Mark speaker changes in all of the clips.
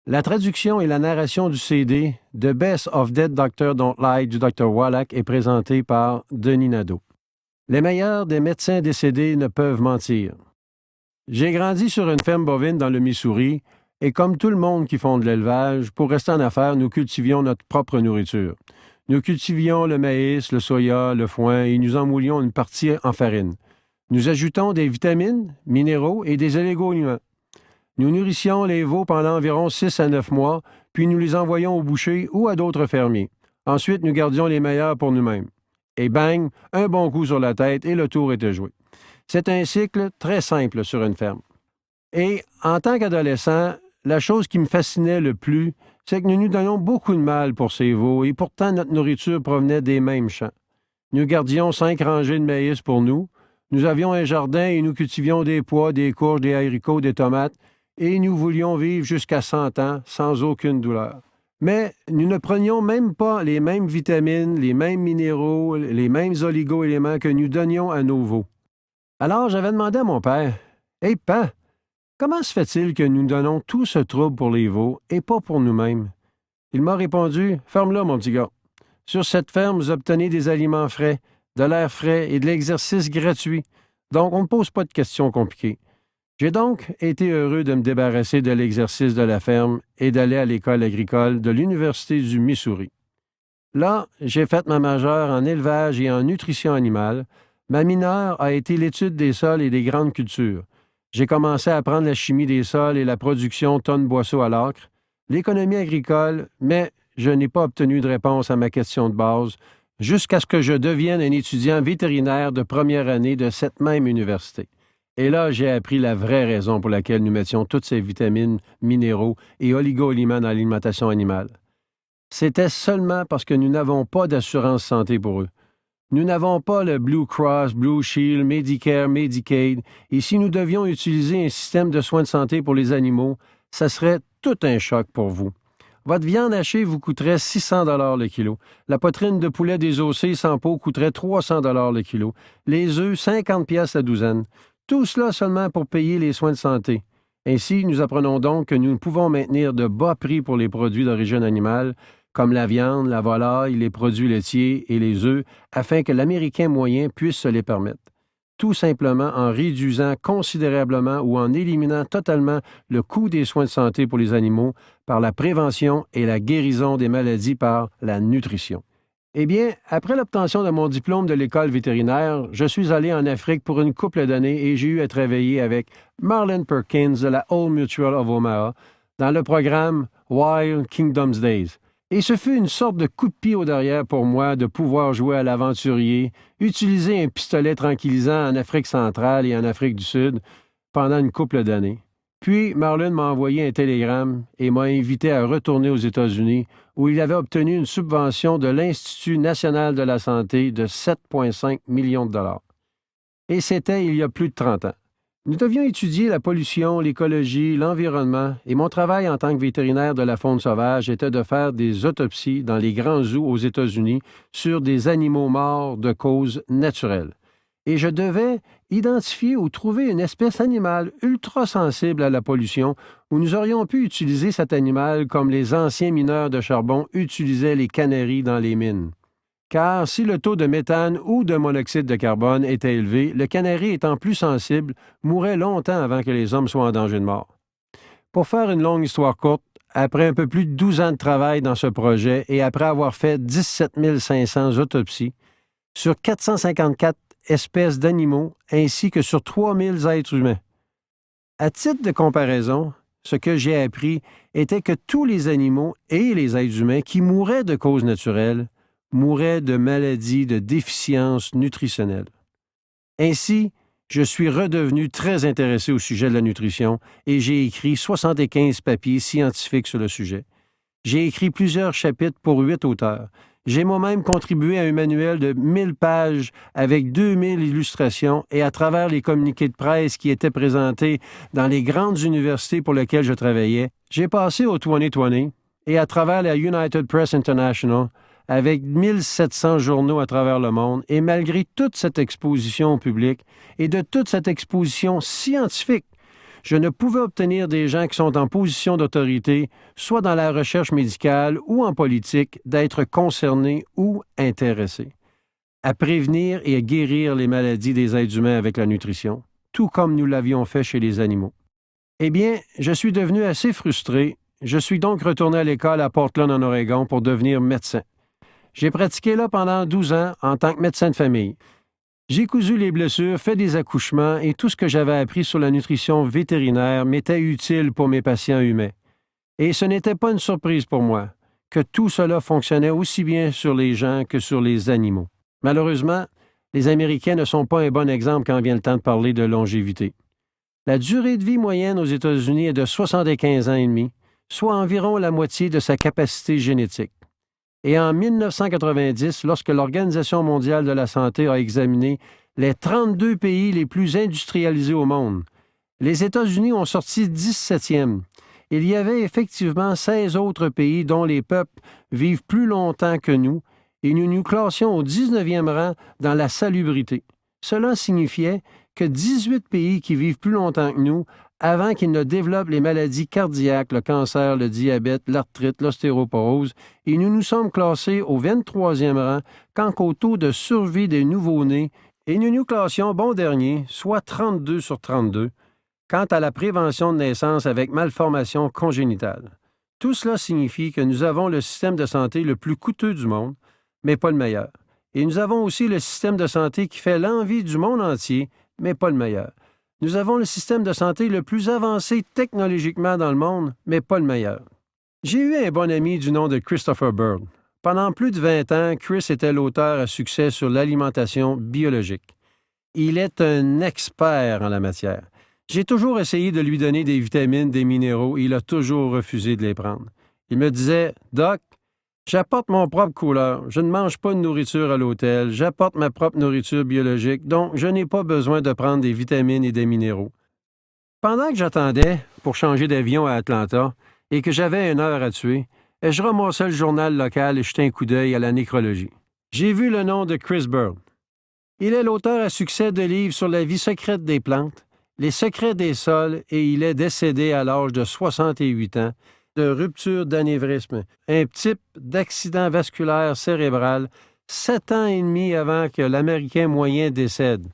Speaker 1: La traduction et la narration du CD The Best of Dead Doctor Don't Lie du Dr. Wallach est présentée par Denis Nadeau. Les meilleurs des médecins décédés ne peuvent mentir. J'ai grandi sur une ferme bovine dans le Missouri et comme tout le monde qui font de l'élevage, pour rester en affaires, nous cultivions notre propre nourriture. Nous cultivions le maïs, le soya, le foin et nous en moulions une partie en farine. Nous ajoutons des vitamines, minéraux et des oligo-éléments. Nous nourrissions les veaux pendant environ 6 à 9 mois, puis nous les envoyions au boucher ou à d'autres fermiers. Ensuite, nous gardions les meilleurs pour nous-mêmes. Et bang, un bon coup sur la tête et le tour était joué. C'est un cycle très simple sur une ferme. Et en tant qu'adolescent, la chose qui me fascinait le plus, c'est que nous nous donnions beaucoup de mal pour ces veaux et pourtant notre nourriture provenait des mêmes champs. Nous gardions 5 rangées de maïs pour nous. Nous avions un jardin et nous cultivions des pois, des courges, des haricots, des tomates et nous voulions vivre jusqu'à 100 ans sans aucune douleur. Mais nous ne prenions même pas les mêmes vitamines, les mêmes minéraux, les mêmes oligo-éléments que nous donnions à nos veaux. Alors j'avais demandé à mon père, « Hey, Pa, comment se fait-il que nous donnons tout ce trouble pour les veaux et pas pour nous-mêmes? » Il m'a répondu, « Ferme-là, mon petit gars. Sur cette ferme, vous obtenez des aliments frais, de l'air frais et de l'exercice gratuit. Donc, on ne pose pas de questions compliquées. » J'ai donc été heureux de me débarrasser de l'exercice de la ferme et d'aller à l'école agricole de l'Université du Missouri. Là, j'ai fait ma majeure en élevage et en nutrition animale. Ma mineure a été l'étude des sols et des grandes cultures. J'ai commencé à apprendre la chimie des sols et la production tonnes-boisseaux à l'acre, l'économie agricole, mais je n'ai pas obtenu de réponse à ma question de base jusqu'à ce que je devienne un étudiant vétérinaire de première année de cette même université. Et là, j'ai appris la vraie raison pour laquelle nous mettions toutes ces vitamines, minéraux et oligo-éléments dans l'alimentation animale. C'était seulement parce que nous n'avons pas d'assurance santé pour eux. Nous n'avons pas le Blue Cross, Blue Shield, Medicare, Medicaid, et si nous devions utiliser un système de soins de santé pour les animaux, ça serait tout un choc pour vous. Votre viande hachée vous coûterait 600 $ le kilo. La poitrine de poulet désossée sans peau coûterait 300 $ le kilo. Les œufs, 50 pièces la douzaine. Tout cela seulement pour payer les soins de santé. Ainsi, nous apprenons donc que nous pouvons maintenir de bas prix pour les produits d'origine animale, comme la viande, la volaille, les produits laitiers et les œufs, afin que l'Américain moyen puisse se les permettre. Tout simplement en réduisant considérablement ou en éliminant totalement le coût des soins de santé pour les animaux par la prévention et la guérison des maladies par la nutrition. Eh bien, après l'obtention de mon diplôme de l'école vétérinaire, je suis allé en Afrique pour une couple d'années et j'ai eu à travailler avec Marlin Perkins de la Old Mutual of Omaha dans le programme Wild Kingdoms Days. Et ce fut une sorte de coup de pied au derrière pour moi de pouvoir jouer à l'aventurier, utiliser un pistolet tranquillisant en Afrique centrale et en Afrique du Sud pendant une couple d'années. Puis, Marlon m'a envoyé un télégramme et m'a invité à retourner aux États-Unis où il avait obtenu une subvention de l'Institut national de la santé de 7,5 millions de dollars. Et c'était il y a plus de 30 ans. Nous devions étudier la pollution, l'écologie, l'environnement, et mon travail en tant que vétérinaire de la faune sauvage était de faire des autopsies dans les grands zoos aux États-Unis sur des animaux morts de cause naturelle. Et je devais identifier ou trouver une espèce animale ultra sensible à la pollution où nous aurions pu utiliser cet animal comme les anciens mineurs de charbon utilisaient les canaries dans les mines. Car si le taux de méthane ou de monoxyde de carbone était élevé, le canari étant plus sensible, mourait longtemps avant que les hommes soient en danger de mort. Pour faire une longue histoire courte, après un peu plus de 12 ans de travail dans ce projet et après avoir fait 17 500 autopsies sur 454 espèces d'animaux ainsi que sur 3000 êtres humains. À titre de comparaison, ce que j'ai appris était que tous les animaux et les êtres humains qui mouraient de causes naturelles mouraient de maladies de déficience nutritionnelle. Ainsi, je suis redevenu très intéressé au sujet de la nutrition et j'ai écrit 75 papiers scientifiques sur le sujet. J'ai écrit plusieurs chapitres pour 8 auteurs. J'ai moi-même contribué à un manuel de 1000 pages avec 2000 illustrations et à travers les communiqués de presse qui étaient présentés dans les grandes universités pour lesquelles je travaillais, j'ai passé au 2020 et à travers la United Press International avec 1700 journaux à travers le monde et malgré toute cette exposition au public et de toute cette exposition scientifique, je ne pouvais obtenir des gens qui sont en position d'autorité, soit dans la recherche médicale ou en politique, d'être concernés ou intéressés à prévenir et à guérir les maladies des êtres humains avec la nutrition, tout comme nous l'avions fait chez les animaux. Eh bien, je suis devenu assez frustré. Je suis donc retourné à l'école à Portland, en Oregon, pour devenir médecin. J'ai pratiqué là pendant 12 ans en tant que médecin de famille. J'ai cousu les blessures, fait des accouchements et tout ce que j'avais appris sur la nutrition vétérinaire m'était utile pour mes patients humains. Et ce n'était pas une surprise pour moi que tout cela fonctionnait aussi bien sur les gens que sur les animaux. Malheureusement, les Américains ne sont pas un bon exemple quand vient le temps de parler de longévité. La durée de vie moyenne aux États-Unis est de 75 ans et demi, soit environ la moitié de sa capacité génétique. Et en 1990, lorsque l'Organisation mondiale de la santé a examiné les 32 pays les plus industrialisés au monde, les États-Unis ont sorti 17e. Il y avait effectivement 16 autres pays dont les peuples vivent plus longtemps que nous, et nous nous classions au 19e rang dans la salubrité. Cela signifiait que 18 pays qui vivent plus longtemps que nous avant qu'ils ne développent les maladies cardiaques, le cancer, le diabète, l'arthrite, l'ostéoporose, et nous nous sommes classés au 23e rang quant au taux de survie des nouveau-nés, et nous nous classions bon dernier, soit 32 sur 32, quant à la prévention de naissance avec malformation congénitale. Tout cela signifie que nous avons le système de santé le plus coûteux du monde, mais pas le meilleur. Et nous avons aussi le système de santé qui fait l'envie du monde entier, mais pas le meilleur. Nous avons le système de santé le plus avancé technologiquement dans le monde, mais pas le meilleur. J'ai eu un bon ami du nom de Christopher Bird. Pendant plus de 20 ans, Chris était l'auteur à succès sur l'alimentation biologique. Il est un expert en la matière. J'ai toujours essayé de lui donner des vitamines, des minéraux, et il a toujours refusé de les prendre. Il me disait « Doc, j'apporte mon propre couleur, je ne mange pas de nourriture à l'hôtel, j'apporte ma propre nourriture biologique, donc je n'ai pas besoin de prendre des vitamines et des minéraux. » Pendant que j'attendais pour changer d'avion à Atlanta et que j'avais 1 heure à tuer, je ramassais le journal local et jetais un coup d'œil à la nécrologie. J'ai vu le nom de Chris Bird. Il est l'auteur à succès de livres sur la vie secrète des plantes, les secrets des sols, et il est décédé à l'âge de 68 ans de rupture d'anévrisme, un type d'accident vasculaire cérébral 7 ans et demi avant que l'Américain moyen décède.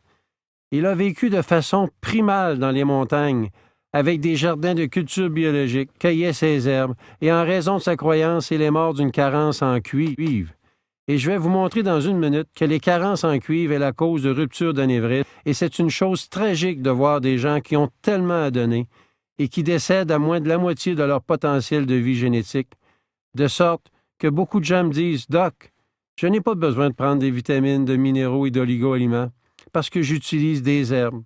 Speaker 1: Il a vécu de façon primale dans les montagnes, avec des jardins de culture biologique, cueillait ses herbes, et en raison de sa croyance, il est mort d'une carence en cuivre. Et je vais vous montrer dans 1 minute que les carences en cuivre est la cause de rupture d'anévrisme, et c'est une chose tragique de voir des gens qui ont tellement à donner et qui décèdent à moins de la moitié de leur potentiel de vie génétique, de sorte que beaucoup de gens me disent « Doc, je n'ai pas besoin de prendre des vitamines, de minéraux et d'oligo-aliments parce que j'utilise des herbes. »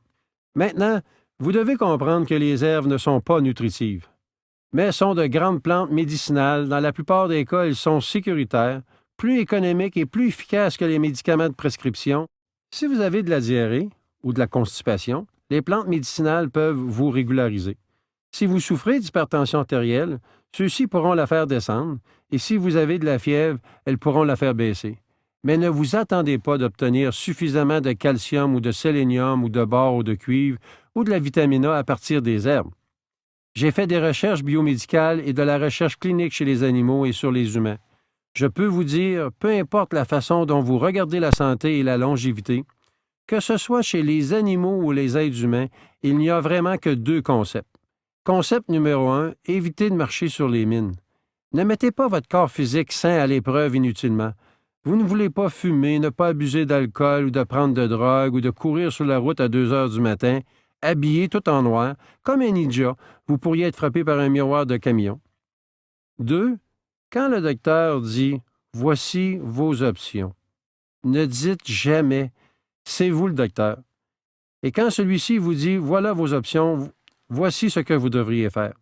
Speaker 1: Maintenant, vous devez comprendre que les herbes ne sont pas nutritives, mais sont de grandes plantes médicinales. Dans la plupart des cas, elles sont sécuritaires, plus économiques et plus efficaces que les médicaments de prescription. Si vous avez de la diarrhée ou de la constipation, les plantes médicinales peuvent vous régulariser. Si vous souffrez d'hypertension artérielle, ceux-ci pourront la faire descendre, et si vous avez de la fièvre, elles pourront la faire baisser. Mais ne vous attendez pas d'obtenir suffisamment de calcium ou de sélénium ou de bore ou de cuivre ou de la vitamine A à partir des herbes. J'ai fait des recherches biomédicales et de la recherche clinique chez les animaux et sur les humains. Je peux vous dire, peu importe la façon dont vous regardez la santé et la longévité, que ce soit chez les animaux ou les êtres humains, il n'y a vraiment que 2 concepts. Concept numéro 1, évitez de marcher sur les mines. Ne mettez pas votre corps physique sain à l'épreuve inutilement. Vous ne voulez pas fumer, ne pas abuser d'alcool ou de prendre de drogue ou de courir sur la route à 2 heures du matin, habillé tout en noir, comme un ninja, vous pourriez être frappé par un miroir de camion. 2. Quand le docteur dit « Voici vos options », ne dites jamais « C'est vous le docteur ». Et quand celui-ci vous dit « Voilà vos options, voici ce que vous devriez faire »,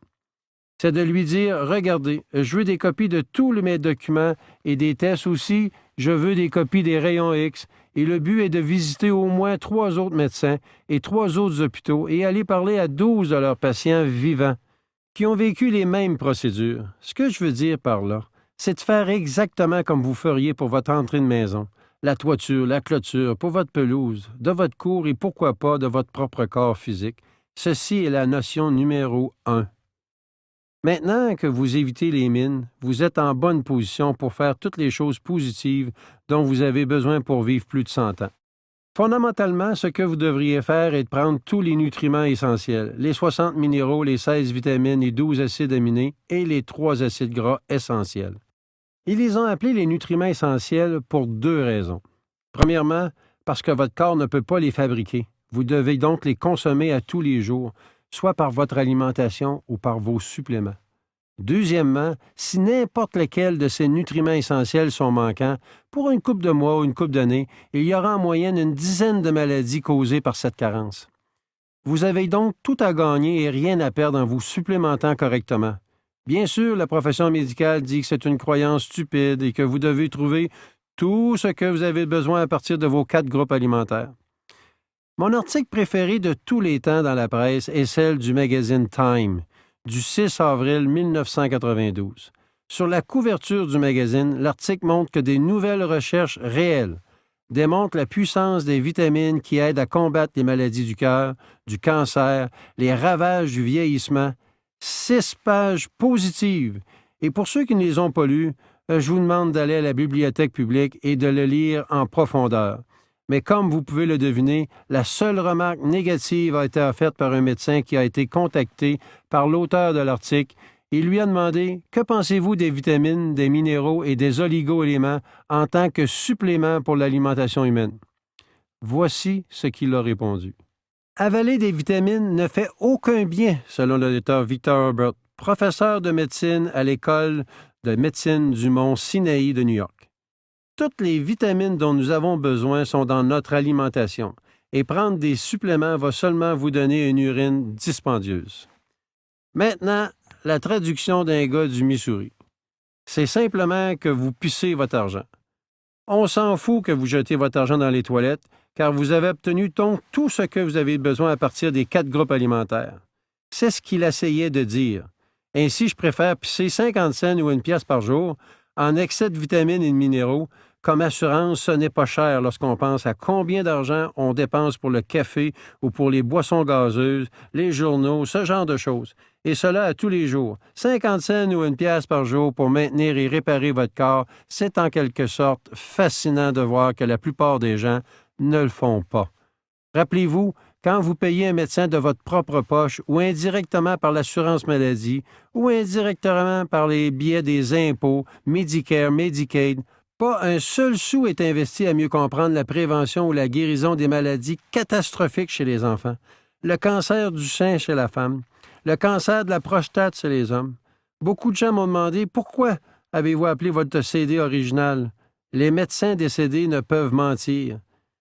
Speaker 1: c'est de lui dire « Regardez, je veux des copies de tous mes documents et des tests aussi, je veux des copies des rayons X, et le but est de visiter au moins 3 autres médecins et 3 autres hôpitaux et aller parler à 12 de leurs patients vivants qui ont vécu les mêmes procédures. » Ce que je veux dire par là, c'est de faire exactement comme vous feriez pour votre entrée de maison, la toiture, la clôture, pour votre pelouse, de votre cour et pourquoi pas de votre propre corps physique. Ceci est la notion numéro 1. Maintenant que vous évitez les mines, vous êtes en bonne position pour faire toutes les choses positives dont vous avez besoin pour vivre plus de 100 ans. Fondamentalement, ce que vous devriez faire est de prendre tous les nutriments essentiels, les 60 minéraux, les 16 vitamines, les 12 acides aminés et les 3 acides gras essentiels. Ils les ont appelés les nutriments essentiels pour 2 raisons. Premièrement, parce que votre corps ne peut pas les fabriquer. Vous devez donc les consommer à tous les jours, soit par votre alimentation ou par vos suppléments. Deuxièmement, si n'importe lequel de ces nutriments essentiels sont manquants, pour une couple de mois ou une couple d'années, il y aura en moyenne une dizaine de maladies causées par cette carence. Vous avez donc tout à gagner et rien à perdre en vous supplémentant correctement. Bien sûr, la profession médicale dit que c'est une croyance stupide et que vous devez trouver tout ce que vous avez besoin à partir de vos 4 groupes alimentaires. Mon article préféré de tous les temps dans la presse est celle du magazine Time, du 6 avril 1992. Sur la couverture du magazine, l'article montre que des nouvelles recherches réelles démontrent la puissance des vitamines qui aident à combattre les maladies du cœur, du cancer, les ravages du vieillissement. 6 pages positives. Et pour ceux qui ne les ont pas lues, je vous demande d'aller à la bibliothèque publique et de le lire en profondeur. Mais comme vous pouvez le deviner, la seule remarque négative a été offerte par un médecin qui a été contacté par l'auteur de l'article. Il lui a demandé « Que pensez-vous des vitamines, des minéraux et des oligo-éléments en tant que supplément pour l'alimentation humaine? » Voici ce qu'il a répondu. Avaler des vitamines ne fait aucun bien, selon le docteur Victor Herbert, professeur de médecine à l'École de médecine du Mont Sinaï de New York. Toutes les vitamines dont nous avons besoin sont dans notre alimentation, et prendre des suppléments va seulement vous donner une urine dispendieuse. Maintenant, la traduction d'un gars du Missouri. C'est simplement que vous pissez votre argent. On s'en fout que vous jetez votre argent dans les toilettes, car vous avez obtenu donc tout ce que vous avez besoin à partir des 4 groupes alimentaires. C'est ce qu'il essayait de dire. Ainsi, je préfère pisser 50 cents ou 1 pièce par jour en excès de vitamines et de minéraux. Comme assurance, ce n'est pas cher lorsqu'on pense à combien d'argent on dépense pour le café ou pour les boissons gazeuses, les journaux, ce genre de choses. Et cela à tous les jours. 50 cents ou 1 pièce par jour pour maintenir et réparer votre corps, c'est en quelque sorte fascinant de voir que la plupart des gens ne le font pas. Rappelez-vous, quand vous payez un médecin de votre propre poche ou indirectement par l'assurance maladie ou indirectement par les biais des impôts, Medicare, Medicaid, pas un seul sou est investi à mieux comprendre la prévention ou la guérison des maladies catastrophiques chez les enfants, le cancer du sein chez la femme, le cancer de la prostate chez les hommes. Beaucoup de gens m'ont demandé pourquoi avez-vous appelé votre CD original? Les médecins décédés ne peuvent mentir.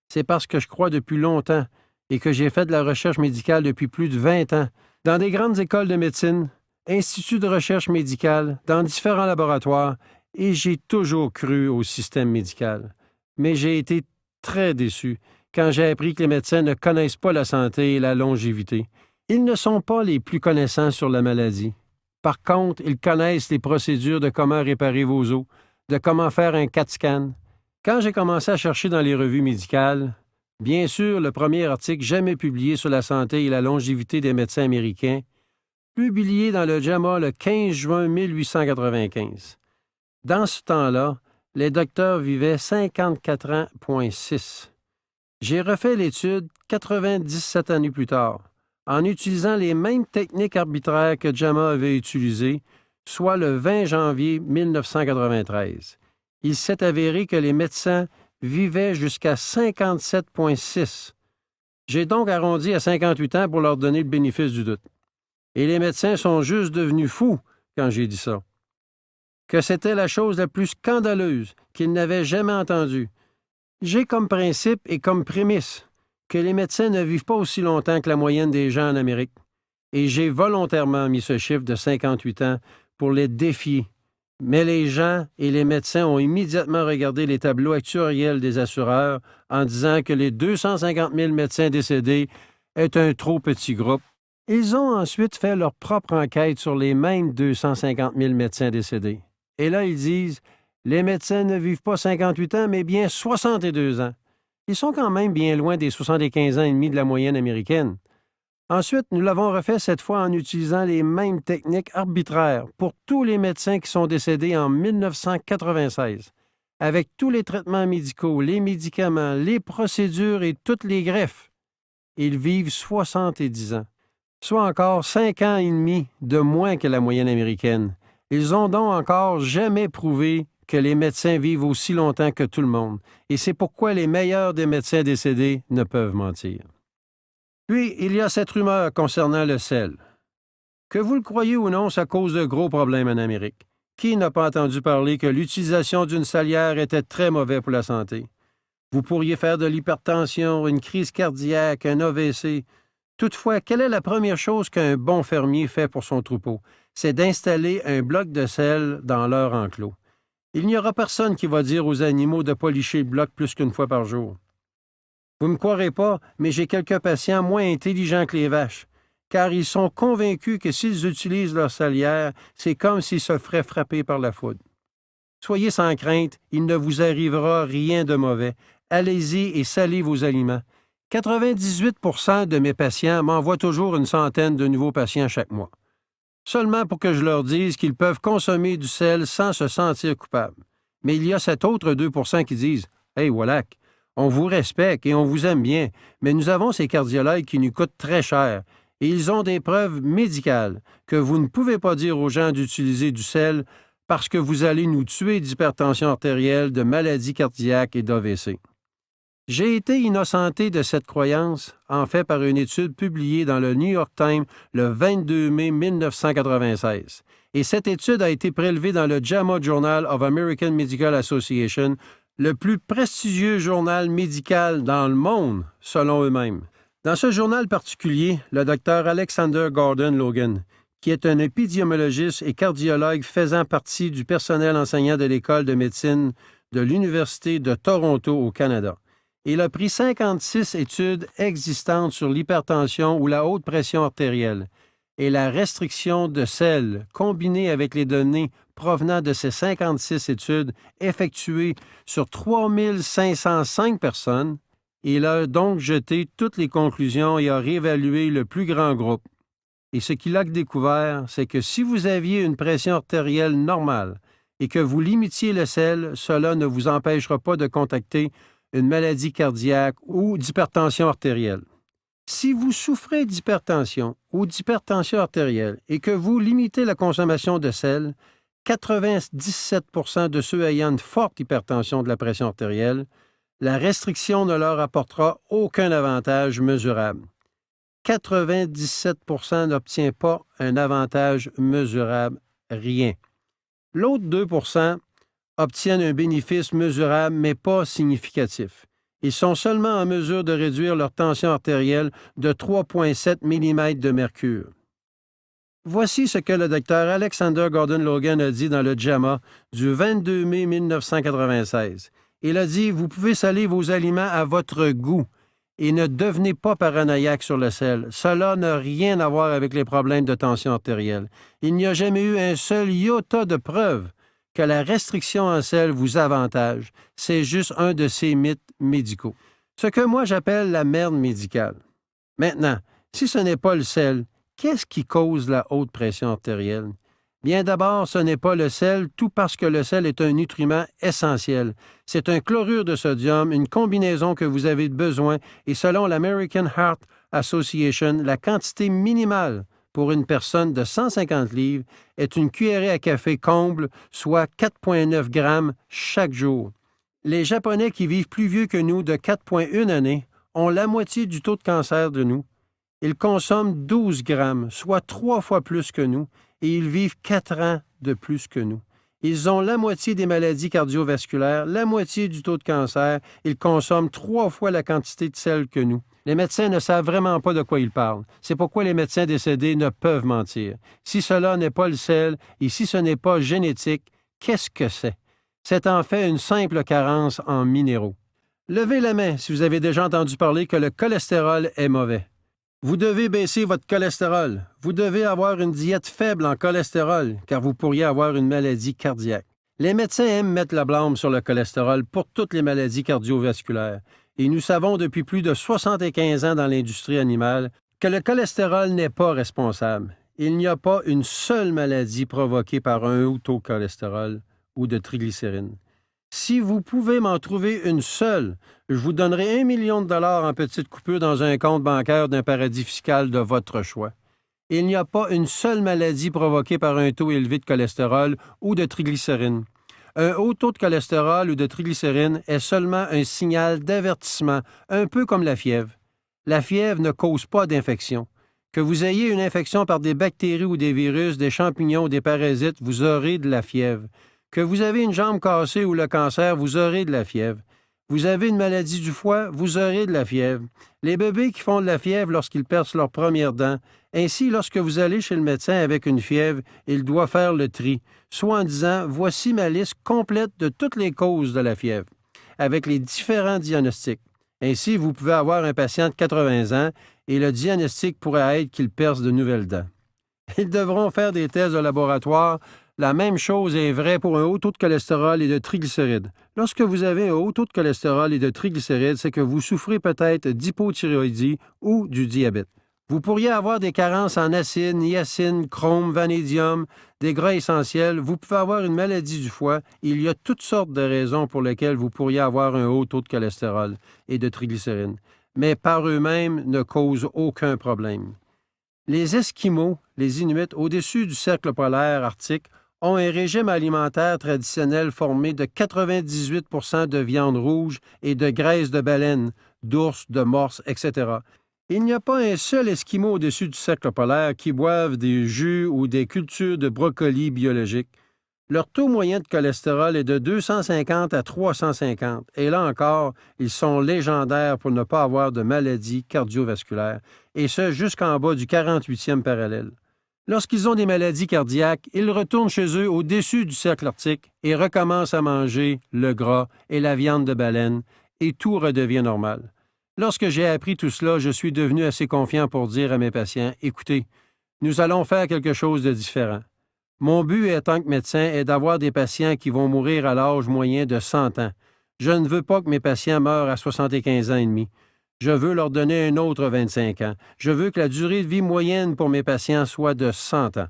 Speaker 1: C'est parce que je crois depuis longtemps et que j'ai fait de la recherche médicale depuis plus de 20 ans, dans des grandes écoles de médecine, instituts de recherche médicale, dans différents laboratoires, et j'ai toujours cru au système médical. Mais j'ai été très déçu quand j'ai appris que les médecins ne connaissent pas la santé et la longévité. Ils ne sont pas les plus connaissants sur la maladie. Par contre, ils connaissent les procédures de comment réparer vos os, de comment faire un CAT scan. Quand j'ai commencé à chercher dans les revues médicales, bien sûr, le premier article jamais publié sur la santé et la longévité des médecins américains, publié dans le JAMA le 15 juin 1895. Dans ce temps-là, les docteurs vivaient 54 ans,6. J'ai refait l'étude 97 années plus tard, en utilisant les mêmes techniques arbitraires que JAMA avait utilisées, soit le 20 janvier 1993. Il s'est avéré que les médecins vivaient jusqu'à 57,6. J'ai donc arrondi à 58 ans pour leur donner le bénéfice du doute. Et les médecins sont juste devenus fous quand j'ai dit ça. Que c'était la chose la plus scandaleuse qu'ils n'avaient jamais entendue. J'ai comme principe et comme prémisse que les médecins ne vivent pas aussi longtemps que la moyenne des gens en Amérique. Et j'ai volontairement mis ce chiffre de 58 ans pour les défier. Mais les gens et les médecins ont immédiatement regardé les tableaux actuariels des assureurs en disant que les 250 000 médecins décédés est un trop petit groupe. Ils ont ensuite fait leur propre enquête sur les mêmes 250 000 médecins décédés. Et là, ils disent « Les médecins ne vivent pas 58 ans, mais bien 62 ans. » Ils sont quand même bien loin des 75 ans et demi de la moyenne américaine. Ensuite, nous l'avons refait cette fois en utilisant les mêmes techniques arbitraires pour tous les médecins qui sont décédés en 1996, avec tous les traitements médicaux, les médicaments, les procédures et toutes les greffes. Ils vivent 70 ans, soit encore 5 ans et demi de moins que la moyenne américaine. Ils ont donc encore jamais prouvé que les médecins vivent aussi longtemps que tout le monde, et c'est pourquoi les meilleurs des médecins décédés ne peuvent mentir. Puis, il y a cette rumeur concernant le sel. Que vous le croyez ou non, ça cause de gros problèmes en Amérique. Qui n'a pas entendu parler que l'utilisation d'une salière était très mauvais pour la santé? Vous pourriez faire de l'hypertension, une crise cardiaque, un AVC. Toutefois, quelle est la première chose qu'un bon fermier fait pour son troupeau? C'est d'installer un bloc de sel dans leur enclos. Il n'y aura personne qui va dire aux animaux de ne pas licher le bloc plus qu'une fois par jour. Vous ne me croirez pas, mais j'ai quelques patients moins intelligents que les vaches, car ils sont convaincus que s'ils utilisent leur salière, c'est comme s'ils se feraient frapper par la foudre. Soyez sans crainte, il ne vous arrivera rien de mauvais. Allez-y et salez vos aliments. 98 de mes patients m'envoient toujours une centaine de nouveaux patients chaque mois, seulement pour que je leur dise qu'ils peuvent consommer du sel sans se sentir coupables. Mais il y a cet autre 2 qui disent « Hey, Wallach, on vous respecte et on vous aime bien, mais nous avons ces cardiologues qui nous coûtent très cher et ils ont des preuves médicales que vous ne pouvez pas dire aux gens d'utiliser du sel parce que vous allez nous tuer d'hypertension artérielle, de maladies cardiaques et d'AVC. » J'ai été innocenté de cette croyance, en fait par une étude publiée dans le New York Times le 22 mai 1996. Et cette étude a été prélevée dans le JAMA Journal of American Medical Association, le plus prestigieux journal médical dans le monde, selon eux-mêmes. Dans ce journal particulier, le docteur Alexander Gordon Logan, qui est un épidémiologiste et cardiologue faisant partie du personnel enseignant de l'École de médecine de l'Université de Toronto au Canada. Il a pris 56 études existantes sur l'hypertension ou la haute pression artérielle et la restriction de sel, combinée avec les données provenant de ces 56 études effectuées sur 3505 personnes. Il a donc jeté toutes les conclusions et a réévalué le plus grand groupe. Et ce qu'il a découvert, c'est que si vous aviez une pression artérielle normale et que vous limitiez le sel, cela ne vous empêchera pas de contracter une maladie cardiaque ou d'hypertension artérielle. Si vous souffrez d'hypertension ou d'hypertension artérielle et que vous limitez la consommation de sel, 97 de ceux ayant une forte hypertension de la pression artérielle, la restriction ne leur apportera aucun avantage mesurable. 97 n'obtient pas un avantage mesurable, rien. L'autre 2 obtiennent un bénéfice mesurable, mais pas significatif. Ils sont seulement en mesure de réduire leur tension artérielle de 3,7 mm de mercure. Voici ce que le docteur Alexander Gordon Logan a dit dans le JAMA du 22 mai 1996. Il a dit « Vous pouvez saler vos aliments à votre goût et ne devenez pas paranoïaque sur le sel. Cela n'a rien à voir avec les problèmes de tension artérielle. Il n'y a jamais eu un seul iota de preuve que la restriction en sel vous avantage. C'est juste un de ces mythes médicaux. Ce que moi j'appelle la merde médicale. Maintenant, si ce n'est pas le sel, qu'est-ce qui cause la haute pression artérielle? Bien d'abord, ce n'est pas le sel, tout parce que le sel est un nutriment essentiel. C'est un chlorure de sodium, une combinaison que vous avez besoin, et selon l'American Heart Association, la quantité minimale pour une personne de 150 livres est une cuillerée à café comble, soit 4,9 grammes chaque jour. Les Japonais qui vivent plus vieux que nous de 4,1 années ont la moitié du taux de cancer de nous. Ils consomment 12 grammes, soit 3 fois plus que nous, et ils vivent 4 ans de plus que nous. Ils ont la moitié des maladies cardiovasculaires, la moitié du taux de cancer. Ils consomment 3 fois la quantité de sel que nous. Les médecins ne savent vraiment pas de quoi ils parlent. C'est pourquoi les médecins décédés ne peuvent mentir. Si cela n'est pas le sel et si ce n'est pas génétique, qu'est-ce que c'est? C'est en fait une simple carence en minéraux. Levez la main si vous avez déjà entendu parler que le cholestérol est mauvais. Vous devez baisser votre cholestérol. Vous devez avoir une diète faible en cholestérol, car vous pourriez avoir une maladie cardiaque. Les médecins aiment mettre la blâme sur le cholestérol pour toutes les maladies cardiovasculaires. Et nous savons depuis plus de 75 ans dans l'industrie animale Que le cholestérol n'est pas responsable. Il n'y a pas une seule maladie provoquée par un haut taux de cholestérol ou de triglycérines. Si vous pouvez m'en trouver une seule, je vous donnerai 1 million de dollars en petites coupures dans un compte bancaire d'un paradis fiscal de votre choix. Il n'y a pas une seule maladie provoquée par un taux élevé de cholestérol ou de triglycérines. Un haut taux de cholestérol ou de triglycérines est seulement un signal d'avertissement, un peu comme la fièvre. La fièvre ne cause pas d'infection. Que vous ayez une infection par des bactéries ou des virus, des champignons ou des parasites, vous aurez de la fièvre. Que vous avez une jambe cassée ou le cancer, vous aurez de la fièvre. Vous avez une maladie du foie, vous aurez de la fièvre. Les bébés qui font de la fièvre lorsqu'ils percent leurs premières dents. Ainsi, lorsque vous allez chez le médecin avec une fièvre, il doit faire le tri, soit en disant « Voici ma liste complète de toutes les causes de la fièvre », avec les différents diagnostics. Ainsi, vous pouvez avoir un patient de 80 ans et le diagnostic pourrait être qu'il perce de nouvelles dents. Ils devront faire des tests de laboratoire. La même chose est vraie pour un haut taux de cholestérol et de triglycérides. Lorsque vous avez un haut taux de cholestérol et de triglycérides, c'est que vous souffrez peut-être d'hypothyroïdie ou du diabète. Vous pourriez avoir des carences en acide, niacine, chrome, vanadium, des gras essentiels. Vous pouvez avoir une maladie du foie. Il y a toutes sortes de raisons pour lesquelles vous pourriez avoir un haut taux de cholestérol et de triglycérides, mais par eux-mêmes ne causent aucun problème. Les Esquimaux, les Inuits, au-dessus du cercle polaire arctique, ont un régime alimentaire traditionnel formé de 98 % de viande rouge et de graisse de baleine, d'ours, de morse, etc. Il n'y a pas un seul Esquimau au-dessus du cercle polaire qui boive des jus ou des cultures de brocolis biologiques. Leur taux moyen de cholestérol est de 250 à 350, et là encore, ils sont légendaires pour ne pas avoir de maladies cardiovasculaires, et ce jusqu'en bas du 48e parallèle. Lorsqu'ils ont des maladies cardiaques, ils retournent chez eux au-dessus du cercle arctique et recommencent à manger le gras et la viande de baleine, et tout redevient normal. Lorsque j'ai appris tout cela, je suis devenu assez confiant pour dire à mes patients, « Écoutez, nous allons faire quelque chose de différent. Mon but en tant que médecin est d'avoir des patients qui vont mourir à l'âge moyen de 100 ans. Je ne veux pas que mes patients meurent à 75 ans et demi. Je veux leur donner un autre 25 ans. Je veux que la durée de vie moyenne pour mes patients soit de 100 ans.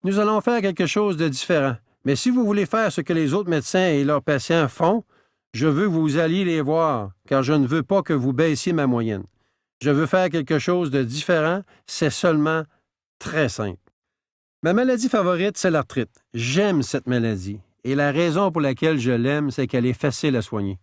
Speaker 1: Nous allons faire quelque chose de différent. Mais si vous voulez faire ce que les autres médecins et leurs patients font, je veux que vous alliez les voir, car je ne veux pas que vous baissiez ma moyenne. Je veux faire quelque chose de différent. C'est seulement très simple. Ma maladie favorite, c'est l'arthrite. J'aime cette maladie. Et la raison pour laquelle je l'aime, c'est qu'elle est facile à soigner.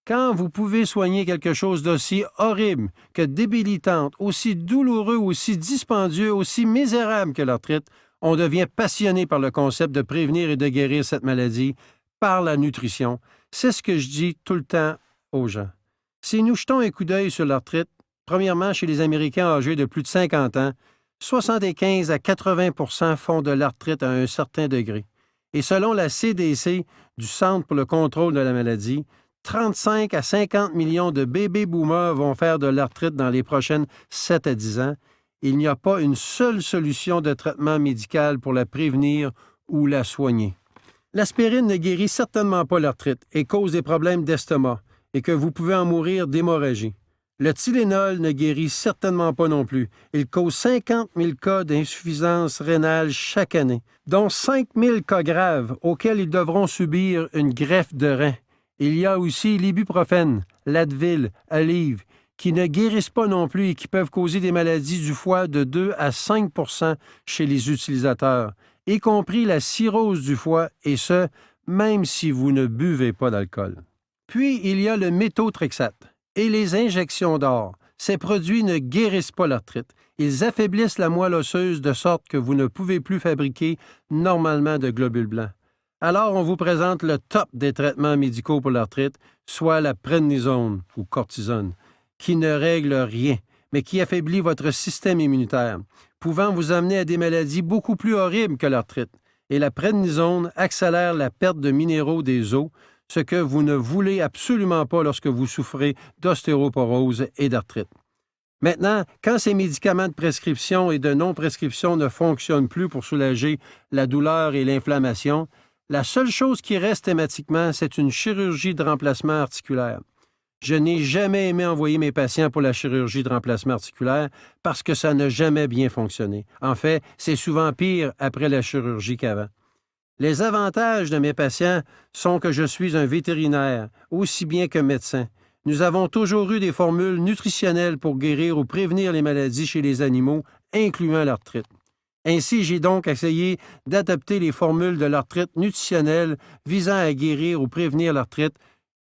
Speaker 1: Quand vous pouvez soigner quelque chose d'aussi horrible que débilitante, aussi douloureux, aussi dispendieux, aussi misérable que l'arthrite, on devient passionné par le concept de prévenir et de guérir cette maladie par la nutrition. C'est ce que je dis tout le temps aux gens. Si nous jetons un coup d'œil sur l'arthrite, premièrement, chez les Américains âgés de plus de 50 ans, 75 à 80 % font de l'arthrite à un certain degré. Et selon la CDC, du Centre pour le contrôle de la maladie, 35 à 50 millions de bébés boomers vont faire de l'arthrite dans les prochaines 7 à 10 ans. Il n'y a pas une seule solution de traitement médical pour la prévenir ou la soigner. L'aspirine ne guérit certainement pas l'arthrite et cause des problèmes d'estomac et que vous pouvez en mourir d'hémorragie. Le Tylenol ne guérit certainement pas non plus. Il cause 50 000 cas d'insuffisance rénale chaque année, dont 5 000 cas graves auxquels ils devront subir une greffe de rein. Il y a aussi l'ibuprofène, l'Advil, Aleve, qui ne guérissent pas non plus et qui peuvent causer des maladies du foie de 2 à 5 % chez les utilisateurs, y compris la cirrhose du foie, et ce, même si vous ne buvez pas d'alcool. Puis, il y a le méthotrexate et les injections d'or. Ces produits ne guérissent pas l'arthrite. Ils affaiblissent la moelle osseuse de sorte que vous ne pouvez plus fabriquer normalement de globules blancs. Alors, on vous présente le top des traitements médicaux pour l'arthrite, soit la prednisone ou cortisone, qui ne règle rien, mais qui affaiblit votre système immunitaire, pouvant vous amener à des maladies beaucoup plus horribles que l'arthrite. Et la prednisone accélère la perte de minéraux des os, ce que vous ne voulez absolument pas lorsque vous souffrez d'ostéoporose et d'arthrite. Maintenant, quand ces médicaments de prescription et de non-prescription ne fonctionnent plus pour soulager la douleur et l'inflammation, la seule chose qui reste thématiquement, c'est une chirurgie de remplacement articulaire. Je n'ai jamais aimé envoyer mes patients pour la chirurgie de remplacement articulaire parce que ça n'a jamais bien fonctionné. En fait, c'est souvent pire après la chirurgie qu'avant. Les avantages de mes patients sont que je suis un vétérinaire, aussi bien qu'un médecin. Nous avons toujours eu des formules nutritionnelles pour guérir ou prévenir les maladies chez les animaux, incluant l'arthrite. Ainsi, j'ai donc essayé d'adapter les formules de l'arthrite nutritionnelle visant à guérir ou prévenir l'arthrite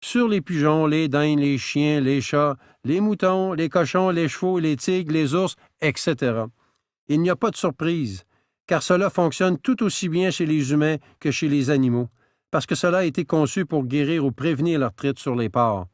Speaker 1: sur les pigeons, les dindes, les chiens, les chats, les moutons, les cochons, les chevaux, les tigres, les ours, etc. Il n'y a pas de surprise, car cela fonctionne tout aussi bien chez les humains que chez les animaux, parce que cela a été conçu pour guérir ou prévenir l'arthrite sur les porcs.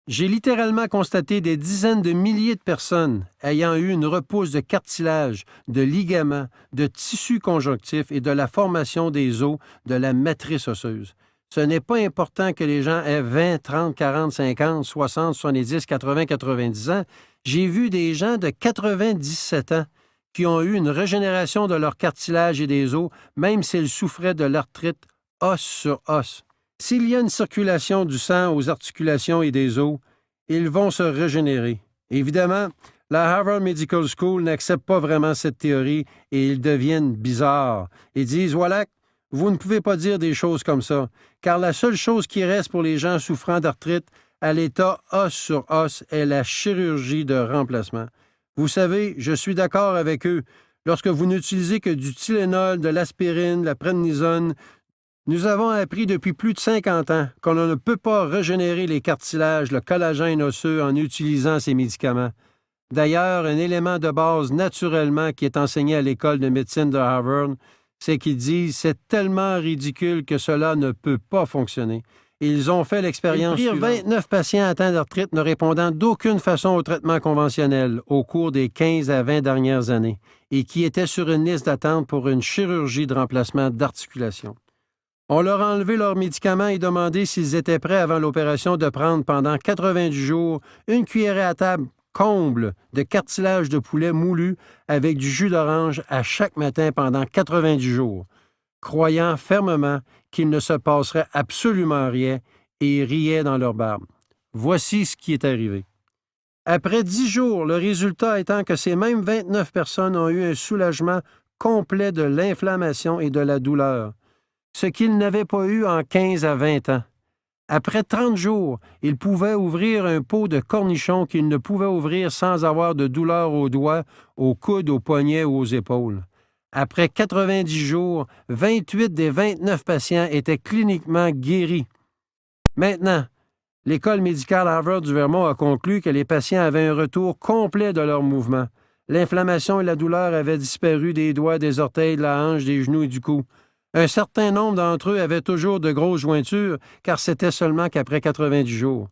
Speaker 1: J'ai littéralement constaté des dizaines de milliers de personnes ayant eu une repousse de cartilage, de ligaments, de tissus conjonctifs et de la formation des os de la matrice osseuse. Ce n'est pas important que les gens aient 20, 30, 40, 50, 60, 70, 80, 90 ans. J'ai vu des gens de 97 ans qui ont eu une régénération de leur cartilage et des os, même s'ils souffraient de l'arthrite os sur os. S'il y a une circulation du sang aux articulations et des os, ils vont se régénérer. Évidemment, la Harvard Medical School n'accepte pas vraiment cette théorie et ils deviennent bizarres. Ils disent « Voilà, vous ne pouvez pas dire des choses comme ça, car la seule chose qui reste pour les gens souffrant d'arthrite à l'état os sur os est la chirurgie de remplacement. Vous savez, je suis d'accord avec eux. Lorsque vous n'utilisez que du Tylenol, de l'aspirine, de la prednisone, nous avons appris depuis plus de 50 ans qu'on ne peut pas régénérer les cartilages, le collagène osseux en utilisant ces médicaments. D'ailleurs, un élément de base naturellement qui est enseigné à l'école de médecine de Harvard, c'est qu'ils disent c'est tellement ridicule que cela ne peut pas fonctionner. Ils ont fait l'expérience suivante. 29 patients atteints d'arthrite ne répondant d'aucune façon au traitement conventionnel au cours des 15 à 20 dernières années et qui étaient sur une liste d'attente pour une chirurgie de remplacement d'articulation. On leur a enlevé leurs médicaments et demandé s'ils étaient prêts avant l'opération de prendre pendant 90 jours une cuillerée à table comble de cartilage de poulet moulu avec du jus d'orange à chaque matin pendant 90 jours, croyant fermement qu'il ne se passerait absolument rien et ils riaient dans leur barbe. Voici ce qui est arrivé. Après 10 jours, le résultat étant que ces mêmes 29 personnes ont eu un soulagement complet de l'inflammation et de la douleur, ce qu'ils n'avaient pas eu en 15 à 20 ans. Après 30 jours, ils pouvaient ouvrir un pot de cornichons qu'ils ne pouvaient ouvrir sans avoir de douleur aux doigts, aux coudes, aux poignets ou aux épaules. Après 90 jours, 28 des 29 patients étaient cliniquement guéris. Maintenant, l'École médicale Harvard du Vermont a conclu que les patients avaient un retour complet de leur mouvement. L'inflammation et la douleur avaient disparu des doigts, des orteils, de la hanche, des genoux et du cou. Un certain nombre d'entre eux avaient toujours de grosses jointures, car c'était seulement qu'après 90 jours.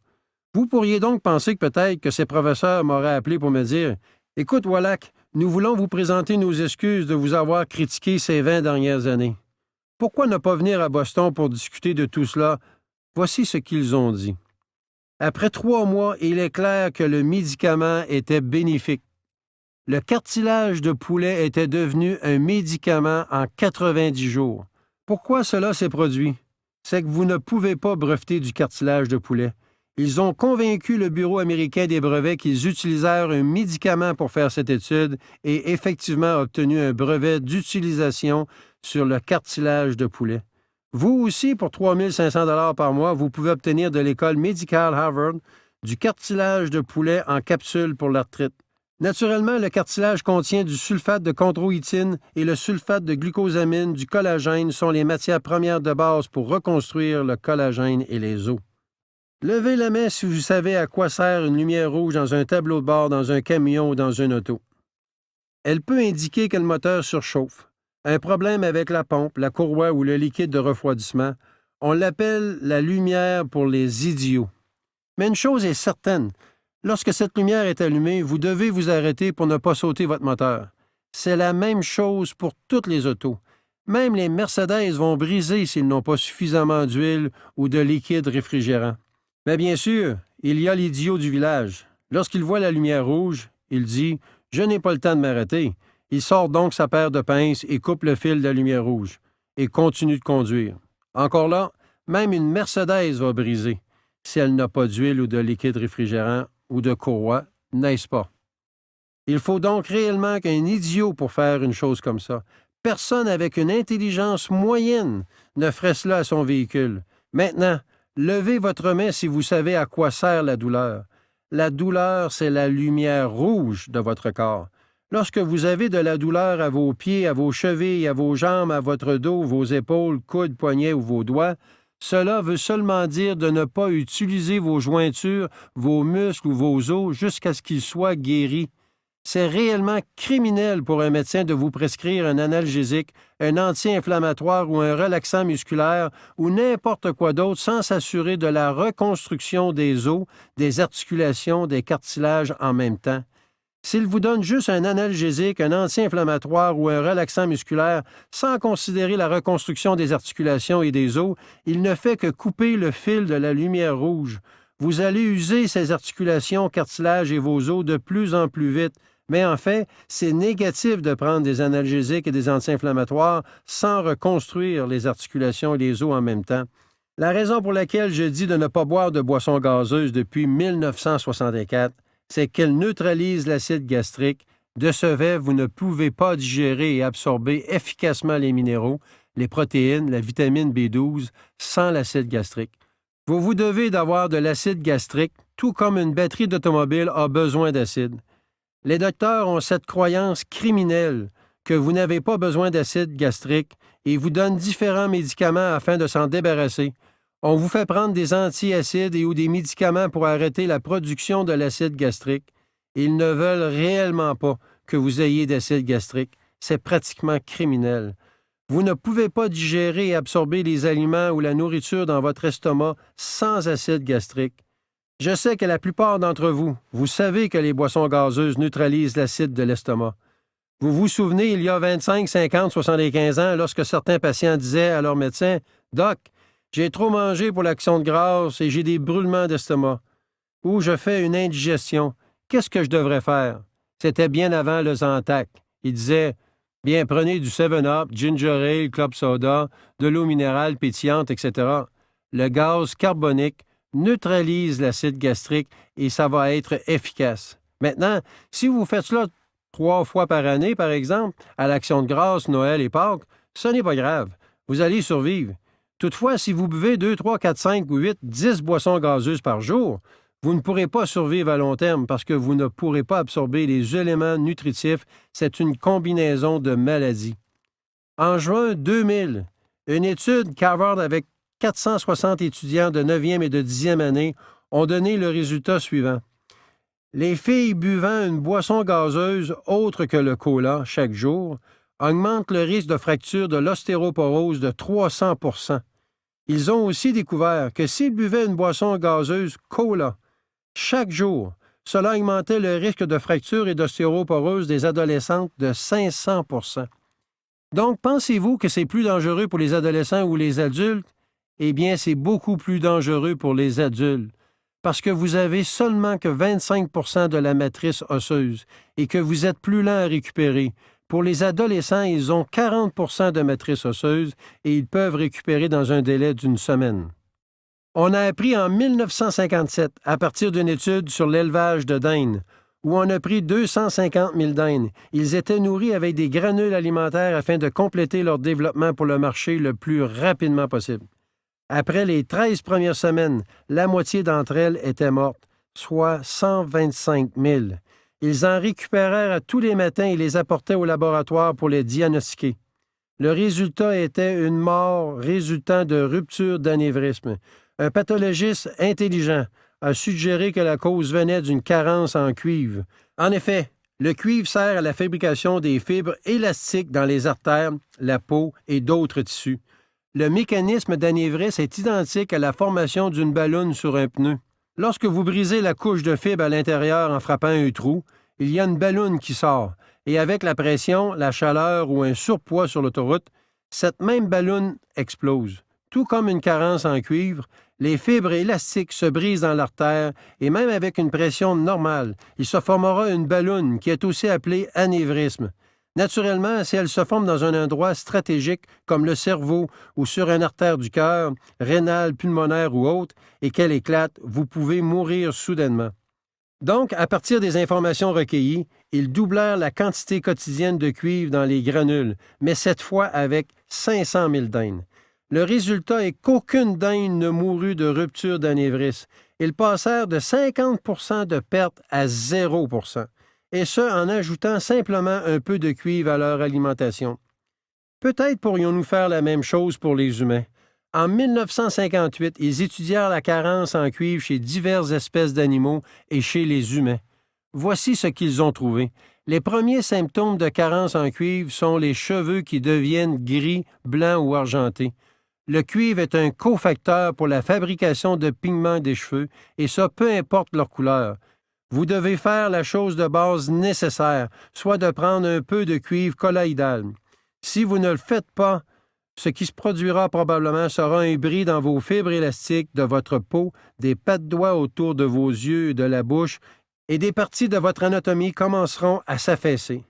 Speaker 1: Vous pourriez donc penser que peut-être que ces professeurs m'auraient appelé pour me dire « Écoute, Wallach, nous voulons vous présenter nos excuses de vous avoir critiqué ces 20 dernières années. Pourquoi ne pas venir à Boston pour discuter de tout cela? » Voici ce qu'ils ont dit. Après 3 mois, il est clair que le médicament était bénéfique. Le cartilage de poulet était devenu un médicament en 90 jours. Pourquoi cela s'est produit? C'est que vous ne pouvez pas breveter du cartilage de poulet. Ils ont convaincu le Bureau américain des brevets qu'ils utilisèrent un médicament pour faire cette étude et effectivement obtenu un brevet d'utilisation sur le cartilage de poulet. Vous aussi, pour 3 500 $ par mois, vous pouvez obtenir de l'École médicale Harvard du cartilage de poulet en capsule pour l'arthrite. Naturellement, le cartilage contient du sulfate de chondroïtine et le sulfate de glucosamine du collagène sont les matières premières de base pour reconstruire le collagène et les os. Levez la main si vous savez à quoi sert une lumière rouge dans un tableau de bord, dans un camion ou dans une auto. Elle peut indiquer que le moteur surchauffe. Un problème avec la pompe, la courroie ou le liquide de refroidissement. On l'appelle la lumière pour les idiots. Mais une chose est certaine, lorsque cette lumière est allumée, vous devez vous arrêter pour ne pas sauter votre moteur. C'est la même chose pour toutes les autos. Même les Mercedes vont briser s'ils n'ont pas suffisamment d'huile ou de liquide réfrigérant. Mais bien sûr, il y a l'idiot du village. Lorsqu'il voit la lumière rouge, il dit « Je n'ai pas le temps de m'arrêter ». Il sort donc sa paire de pinces et coupe le fil de la lumière rouge et continue de conduire. Encore là, même une Mercedes va briser. si elle n'a pas d'huile ou de liquide réfrigérant ou de courroie, n'est-ce pas? Il faut donc réellement qu'un idiot pour faire une chose comme ça. Personne avec une intelligence moyenne ne ferait cela à son véhicule. Maintenant, levez votre main si vous savez à quoi sert la douleur. La douleur, c'est la lumière rouge de votre corps. Lorsque vous avez de la douleur à vos pieds, à vos chevilles, à vos jambes, à votre dos, vos épaules, coudes, poignets ou vos doigts, cela veut seulement dire de ne pas utiliser vos jointures, vos muscles ou vos os jusqu'à ce qu'ils soient guéris. C'est réellement criminel pour un médecin de vous prescrire un analgésique, un anti-inflammatoire ou un relaxant musculaire ou n'importe quoi d'autre sans s'assurer de la reconstruction des os, des articulations, des cartilages en même temps. S'il vous donne juste un analgésique, un anti-inflammatoire ou un relaxant musculaire sans considérer la reconstruction des articulations et des os, il ne fait que couper le fil de la lumière rouge. Vous allez user ces articulations, cartilages et vos os de plus en plus vite. Mais en fait, c'est négatif de prendre des analgésiques et des anti-inflammatoires sans reconstruire les articulations et les os en même temps. La raison pour laquelle je dis de ne pas boire de boissons gazeuses depuis 1964, c'est qu'elles neutralisent l'acide gastrique. De ce fait, vous ne pouvez pas digérer et absorber efficacement les minéraux, les protéines, la vitamine B12 sans l'acide gastrique. Vous vous devez d'avoir de l'acide gastrique, tout comme une batterie d'automobile a besoin d'acide. Les docteurs ont cette croyance criminelle que vous n'avez pas besoin d'acide gastrique et vous donnent différents médicaments afin de s'en débarrasser. On vous fait prendre des antiacides et ou des médicaments pour arrêter la production de l'acide gastrique. Ils ne veulent réellement pas que vous ayez d'acide gastrique. C'est pratiquement criminel. Vous ne pouvez pas digérer et absorber les aliments ou la nourriture dans votre estomac sans acide gastrique. Je sais que la plupart d'entre vous, vous savez que les boissons gazeuses neutralisent l'acide de l'estomac. Vous vous souvenez, il y a 25, 50, 75 ans, lorsque certains patients disaient à leur médecin « Doc, j'ai trop mangé pour l'action de grâce et j'ai des brûlements d'estomac. » Ou « Je fais une indigestion. Qu'est-ce que je devrais faire? » C'était bien avant le Zantac. Il disait « Bien, prenez du 7-Up, ginger ale, club soda, de l'eau minérale pétillante, etc. » Le gaz carbonique neutralise l'acide gastrique et ça va être efficace. Maintenant, si vous faites cela 3 fois par année, par exemple, à l'Action de grâce, Noël et Pâques, ce n'est pas grave. Vous allez survivre. Toutefois, si vous buvez 2, 3, 4, 5 ou 8, 10 boissons gazeuses par jour, vous ne pourrez pas survivre à long terme parce que vous ne pourrez pas absorber les éléments nutritifs. C'est une combinaison de maladies. En juin 2000, une étude qu'Harvard avec 460 étudiants de 9e et de 10e année ont donné le résultat suivant. Les filles buvant une boisson gazeuse autre que le cola chaque jour augmentent le risque de fracture de l'ostéoporose de 300 %. Ils ont aussi découvert que s'ils buvaient une boisson gazeuse cola chaque jour, cela augmentait le risque de fracture et d'ostéoporose des adolescentes de 500 %. Donc, pensez-vous que c'est plus dangereux pour les adolescents ou les adultes? Eh bien, c'est beaucoup plus dangereux pour les adultes, parce que vous avez seulement que 25 % de la matrice osseuse et que vous êtes plus lent à récupérer. Pour les adolescents, ils ont 40 % de matrice osseuse et ils peuvent récupérer dans un délai d'une semaine. On a appris en 1957, à partir d'une étude sur l'élevage de daims, où on a pris 250 000 daims. Ils étaient nourris avec des granules alimentaires afin de compléter leur développement pour le marché le plus rapidement possible. Après les 13 premières semaines, la moitié d'entre elles étaient mortes, soit 125 000. Ils en récupérèrent à tous les matins et les apportaient au laboratoire pour les diagnostiquer. Le résultat était une mort résultant de rupture d'anévrisme. Un pathologiste intelligent a suggéré que la cause venait d'une carence en cuivre. En effet, le cuivre sert à la fabrication des fibres élastiques dans les artères, la peau et d'autres tissus. Le mécanisme d'anévrisme est identique à la formation d'une balloune sur un pneu. Lorsque vous brisez la couche de fibre à l'intérieur en frappant un trou, il y a une balloune qui sort, et avec la pression, la chaleur ou un surpoids sur l'autoroute, cette même balloune explose. Tout comme une carence en cuivre, les fibres élastiques se brisent dans l'artère et même avec une pression normale, il se formera une balloune qui est aussi appelée anévrisme. Naturellement, si elles se forment dans un endroit stratégique comme le cerveau ou sur une artère du cœur, rénale, pulmonaire ou autre, et qu'elle éclate, vous pouvez mourir soudainement. Donc, à partir des informations recueillies, ils doublèrent la quantité quotidienne de cuivre dans les granules, mais cette fois avec 500 000 daims. Le résultat est qu'aucune daine ne mourut de rupture d'anévrisme. Ils passèrent de 50 de perte à 0 et ce en ajoutant simplement un peu de cuivre à leur alimentation. Peut-être pourrions-nous faire la même chose pour les humains. En 1958, ils étudièrent la carence en cuivre chez diverses espèces d'animaux et chez les humains. Voici ce qu'ils ont trouvé. Les premiers symptômes de carence en cuivre sont les cheveux qui deviennent gris, blancs ou argentés. Le cuivre est un cofacteur pour la fabrication de pigments des cheveux, et ça peu importe leur couleur. Vous devez faire la chose de base nécessaire, soit de prendre un peu de cuivre colloïdal. Si vous ne le faites pas, ce qui se produira probablement sera un bris dans vos fibres élastiques de votre peau, des pattes doigts autour de vos yeux et de la bouche, et des parties de votre anatomie commenceront à s'affaisser.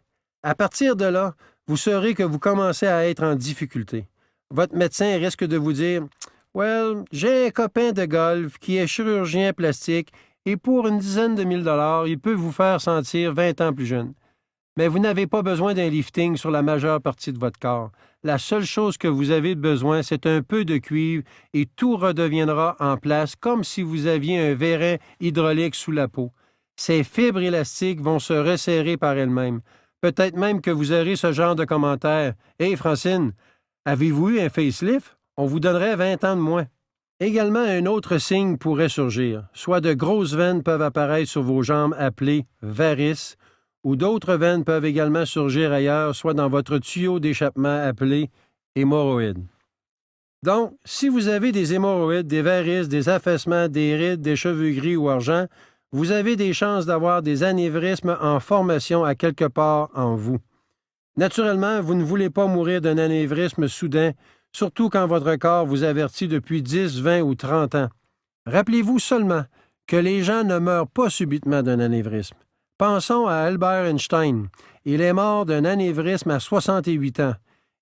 Speaker 1: À partir de là, vous saurez que vous commencez à être en difficulté. Votre médecin risque de vous dire « Well, j'ai un copain de golf qui est chirurgien plastique et pour une dizaine de mille dollars, il peut vous faire sentir 20 ans plus jeune. » Mais vous n'avez pas besoin d'un lifting sur la majeure partie de votre corps. La seule chose que vous avez besoin, c'est un peu de cuivre et tout redeviendra en place comme si vous aviez un vérin hydraulique sous la peau. Ces fibres élastiques vont se resserrer par elles-mêmes. Peut-être même que vous aurez ce genre de commentaire. « Hey Francine, avez-vous eu un facelift? On vous donnerait 20 ans de moins. » Également, un autre signe pourrait surgir. Soit de grosses veines peuvent apparaître sur vos jambes appelées varices, ou d'autres veines peuvent également surgir ailleurs, soit dans votre tuyau d'échappement appelé hémorroïdes. Donc, si vous avez des hémorroïdes, des varices, des affaissements, des rides, des cheveux gris ou argent, vous avez des chances d'avoir des anévrismes en formation à quelque part en vous. Naturellement, vous ne voulez pas mourir d'un anévrisme soudain, surtout quand votre corps vous avertit depuis 10, 20 ou 30 ans. Rappelez-vous seulement que les gens ne meurent pas subitement d'un anévrisme. Pensons à Albert Einstein. Il est mort d'un anévrisme à 68 ans.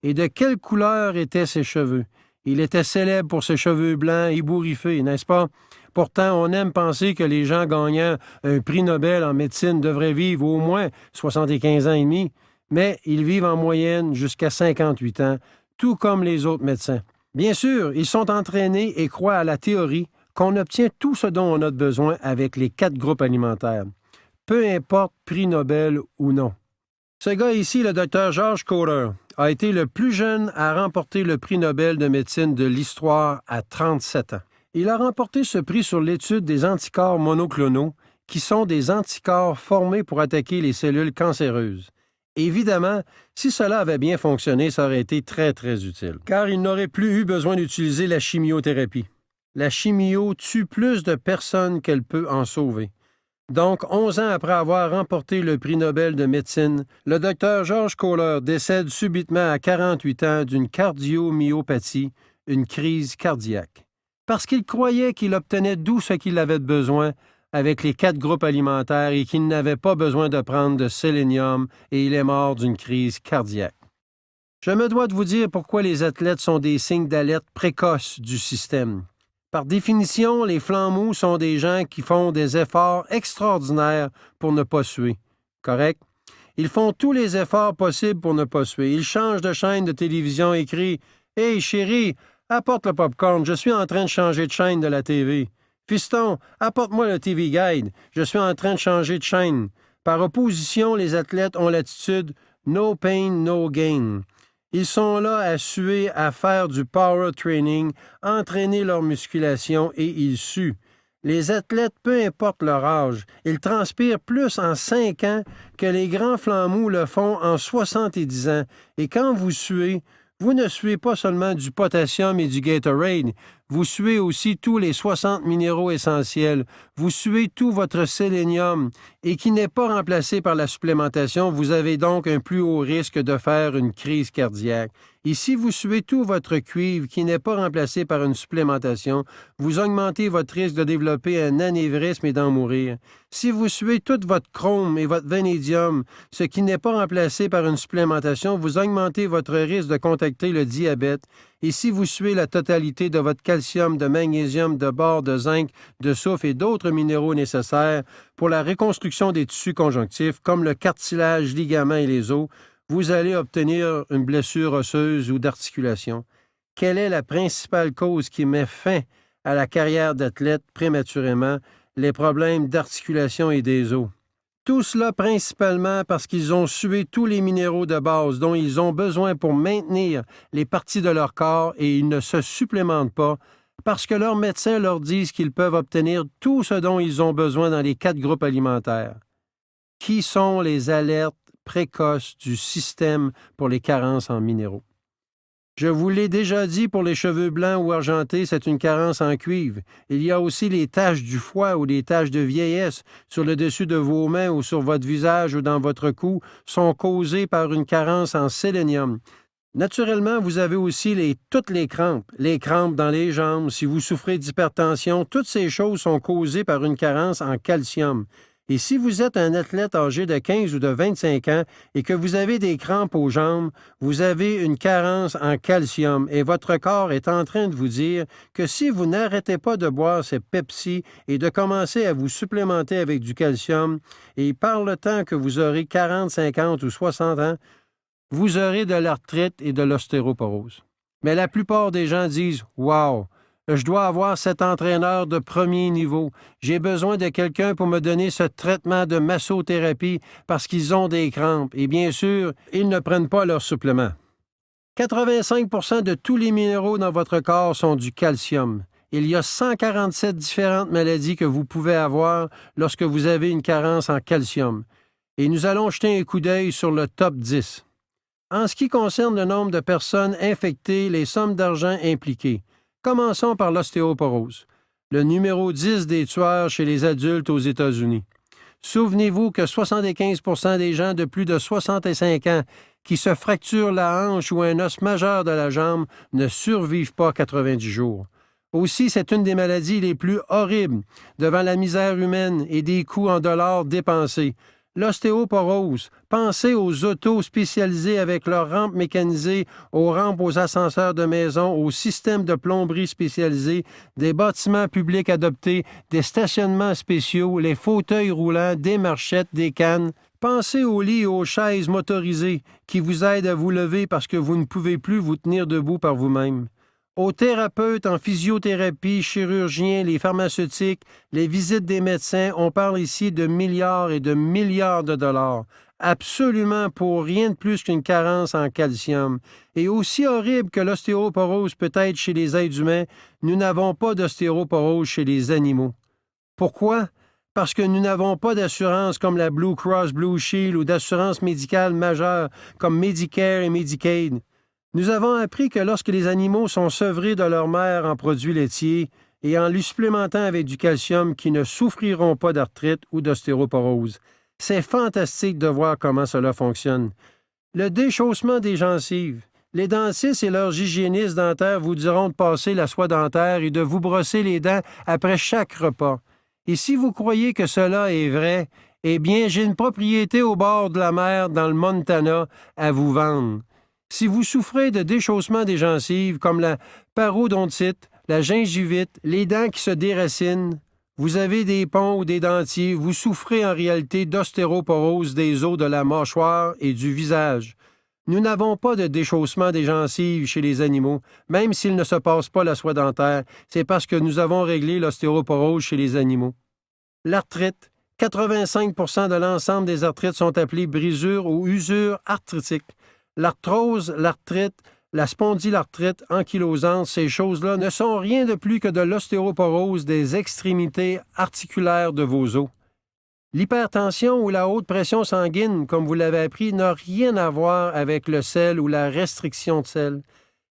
Speaker 1: Et de quelle couleur étaient ses cheveux? Il était célèbre pour ses cheveux blancs ébouriffés, n'est-ce pas? Pourtant, on aime penser que les gens gagnant un prix Nobel en médecine devraient vivre au moins 75 ans et demi, mais ils vivent en moyenne jusqu'à 58 ans, tout comme les autres médecins. Bien sûr, ils sont entraînés et croient à la théorie qu'on obtient tout ce dont on a besoin avec les 4 groupes alimentaires. Peu importe prix Nobel ou non. Ce gars ici, le Dr George Kohler, a été le plus jeune à remporter le prix Nobel de médecine de l'histoire à 37 ans. Il a remporté ce prix sur l'étude des anticorps monoclonaux, qui sont des anticorps formés pour attaquer les cellules cancéreuses. Évidemment, si cela avait bien fonctionné, ça aurait été très, très utile, car il n'aurait plus eu besoin d'utiliser la chimiothérapie. La chimio tue plus de personnes qu'elle peut en sauver. Donc, 11 ans après avoir remporté le prix Nobel de médecine, le docteur George Kohler décède subitement à 48 ans d'une cardiomyopathie, une crise cardiaque. Parce qu'il croyait qu'il obtenait d'où ce qu'il avait besoin avec les 4 groupes alimentaires et qu'il n'avait pas besoin de prendre de sélénium et il est mort d'une crise cardiaque. Je me dois de vous dire pourquoi les athlètes sont des signes d'alerte précoces du système. Par définition, les flancs mous sont des gens qui font des efforts extraordinaires pour ne pas suer. Correct? Ils font tous les efforts possibles pour ne pas suer. Ils changent de chaîne de télévision et crient « Hey, chérie, apporte le popcorn, je suis en train de changer de chaîne de la TV. Fiston, apporte-moi le TV Guide, je suis en train de changer de chaîne. » Par opposition, les athlètes ont l'attitude « No pain, no gain ». Ils sont là à suer, à faire du power training, entraîner leur musculation et ils suent. Les athlètes, peu importe leur âge, ils transpirent plus en 5 ans que les grands flancs mous le font en 70 ans. Et quand vous suez, vous ne suez pas seulement du potassium et du Gatorade, Vous suez aussi tous les 60 minéraux essentiels. Vous suez tout votre sélénium et qui n'est pas remplacé par la supplémentation. Vous avez donc un plus haut risque de faire une crise cardiaque. Et si vous suez tout votre cuivre qui n'est pas remplacé par une supplémentation, vous augmentez votre risque de développer un anévrisme et d'en mourir. Si vous suez tout votre chrome et votre vanadium, ce qui n'est pas remplacé par une supplémentation, vous augmentez votre risque de contracter le diabète. Et si vous suez la totalité de votre calcium, de magnésium, de bore, de zinc, de soufre et d'autres minéraux nécessaires pour la reconstruction des tissus conjonctifs, comme le cartilage, ligaments et les os, vous allez obtenir une blessure osseuse ou d'articulation. Quelle est la principale cause qui met fin à la carrière d'athlète prématurément? Les problèmes d'articulation et des os. Tout cela principalement parce qu'ils ont sué tous les minéraux de base dont ils ont besoin pour maintenir les parties de leur corps et ils ne se supplémentent pas parce que leurs médecins leur disent qu'ils peuvent obtenir tout ce dont ils ont besoin dans les 4 groupes alimentaires. Qui sont les alertes précoces du système pour les carences en minéraux? Je vous l'ai déjà dit, pour les cheveux blancs ou argentés, c'est une carence en cuivre. Il y a aussi les taches du foie ou les taches de vieillesse sur le dessus de vos mains ou sur votre visage ou dans votre cou sont causées par une carence en sélénium. Naturellement, vous avez aussi toutes les crampes dans les jambes, si vous souffrez d'hypertension, toutes ces choses sont causées par une carence en calcium. Et si vous êtes un athlète âgé de 15 ou de 25 ans et que vous avez des crampes aux jambes, vous avez une carence en calcium et votre corps est en train de vous dire que si vous n'arrêtez pas de boire ces Pepsi et de commencer à vous supplémenter avec du calcium, et par le temps que vous aurez 40, 50 ou 60 ans, vous aurez de l'arthrite et de l'ostéoporose. Mais la plupart des gens disent « Wow! Je dois avoir cet entraîneur de premier niveau. J'ai besoin de quelqu'un pour me donner ce traitement de massothérapie parce qu'ils ont des crampes. » Et bien sûr, ils ne prennent pas leurs suppléments. 85% de tous les minéraux dans votre corps sont du calcium. Il y a 147 différentes maladies que vous pouvez avoir lorsque vous avez une carence en calcium. Et nous allons jeter un coup d'œil sur le top 10. En ce qui concerne le nombre de personnes infectées, les sommes d'argent impliquées, commençons par l'ostéoporose, le numéro 10 des tueurs chez les adultes aux États-Unis. Souvenez-vous que 75% des gens de plus de 65 ans qui se fracturent la hanche ou un os majeur de la jambe ne survivent pas 90 jours. Aussi, c'est une des maladies les plus horribles devant la misère humaine et des coûts en dollars dépensés. L'ostéoporose, pensez aux autos spécialisés avec leurs rampes mécanisées, aux rampes aux ascenseurs de maison, aux systèmes de plomberie spécialisés, des bâtiments publics adoptés, des stationnements spéciaux, les fauteuils roulants, des marchettes, des cannes. Pensez aux lits et aux chaises motorisées qui vous aident à vous lever parce que vous ne pouvez plus vous tenir debout par vous-même. Aux thérapeutes en physiothérapie, chirurgiens, les pharmaceutiques, les visites des médecins, on parle ici de milliards et de milliards de dollars. Absolument pour rien de plus qu'une carence en calcium. Et aussi horrible que l'ostéoporose peut être chez les êtres humains, nous n'avons pas d'ostéoporose chez les animaux. Pourquoi? Parce que nous n'avons pas d'assurance comme la Blue Cross Blue Shield ou d'assurance médicale majeure comme Medicare et Medicaid. Nous avons appris que lorsque les animaux sont sevrés de leur mère en produits laitiers et en lui supplémentant avec du calcium, qui ne souffriront pas d'arthrite ou d'ostéoporose. C'est fantastique de voir comment cela fonctionne. Le déchaussement des gencives. Les dentistes et leurs hygiénistes dentaires vous diront de passer la soie dentaire et de vous brosser les dents après chaque repas. Et si vous croyez que cela est vrai, eh bien, j'ai une propriété au bord de la mer dans le Montana à vous vendre. Si vous souffrez de déchaussement des gencives, comme la parodontite, la gingivite, les dents qui se déracinent, vous avez des ponts ou des dentiers, vous souffrez en réalité d'ostéoporose des os de la mâchoire et du visage. Nous n'avons pas de déchaussement des gencives chez les animaux, même s'il ne se passe pas la soie dentaire, c'est parce que nous avons réglé l'ostéoporose chez les animaux. L'arthrite. 85% de l'ensemble des arthrites sont appelées brisures ou usures arthritiques. L'arthrose, l'arthrite, la spondylarthrite ankylosante, ces choses-là ne sont rien de plus que de l'ostéoporose des extrémités articulaires de vos os. L'hypertension ou la haute pression sanguine, comme vous l'avez appris, n'a rien à voir avec le sel ou la restriction de sel.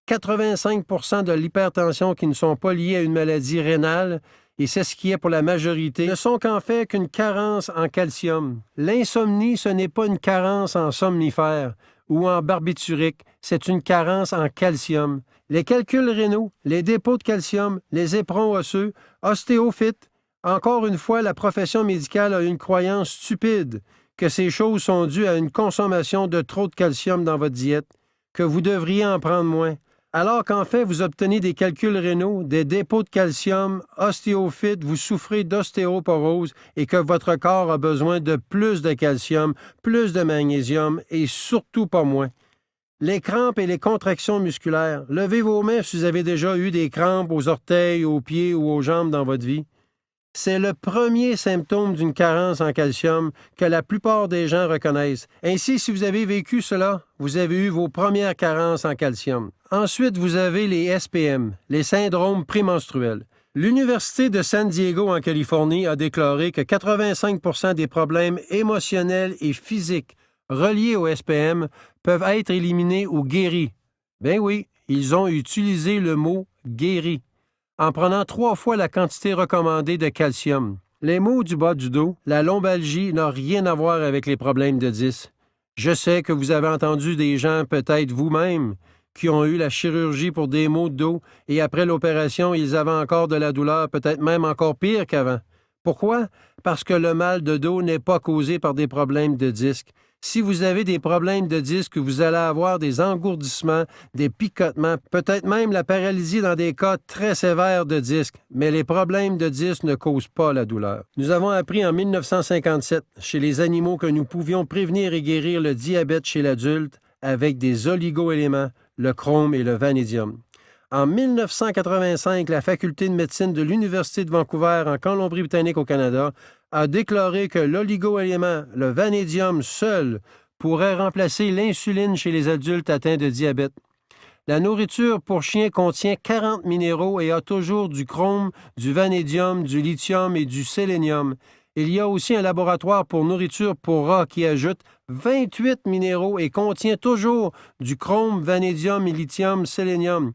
Speaker 1: 85 de l'hypertension qui ne sont pas liées à une maladie rénale, et c'est ce qui est pour la majorité, ne sont qu'en fait qu'une carence en calcium. L'insomnie, ce n'est pas une carence en somnifères ou en barbiturique, c'est une carence en calcium. Les calculs rénaux, les dépôts de calcium, les éperons osseux, ostéophytes, encore une fois, la profession médicale a une croyance stupide que ces choses sont dues à une consommation de trop de calcium dans votre diète, que vous devriez en prendre moins. Alors qu'en fait, vous obtenez des calculs rénaux, des dépôts de calcium, ostéophytes, vous souffrez d'ostéoporose et que votre corps a besoin de plus de calcium, plus de magnésium et surtout pas moins. Les crampes et les contractions musculaires. Levez vos mains si vous avez déjà eu des crampes aux orteils, aux pieds ou aux jambes dans votre vie. C'est le premier symptôme d'une carence en calcium que la plupart des gens reconnaissent. Ainsi, si vous avez vécu cela, vous avez eu vos premières carences en calcium. Ensuite, vous avez les SPM, les syndromes prémenstruels. L'Université de San Diego en Californie a déclaré que 85 des problèmes émotionnels et physiques reliés au SPM peuvent être éliminés ou guéris. Ben oui, ils ont utilisé le mot « guéri » en prenant 3 fois la quantité recommandée de calcium. Les maux du bas du dos, la lombalgie n'ont rien à voir avec les problèmes de disques. Je sais que vous avez entendu des gens, peut-être vous-même, qui ont eu la chirurgie pour des maux de dos et après l'opération, ils avaient encore de la douleur, peut-être même encore pire qu'avant. Pourquoi? Parce que le mal de dos n'est pas causé par des problèmes de disques. Si vous avez des problèmes de disques, vous allez avoir des engourdissements, des picotements, peut-être même la paralysie dans des cas très sévères de disques, mais les problèmes de disques ne causent pas la douleur. Nous avons appris en 1957, chez les animaux, que nous pouvions prévenir et guérir le diabète chez l'adulte avec des oligoéléments, le chrome et le vanadium. En 1985, la Faculté de médecine de l'Université de Vancouver, en Colombie-Britannique au Canada, a déclaré que l'oligoélément, le vanadium seul, pourrait remplacer l'insuline chez les adultes atteints de diabète. La nourriture pour chiens contient 40 minéraux et a toujours du chrome, du vanadium, du lithium et du sélénium. Il y a aussi un laboratoire pour nourriture pour rats qui ajoute 28 minéraux et contient toujours du chrome, vanadium et lithium, sélénium.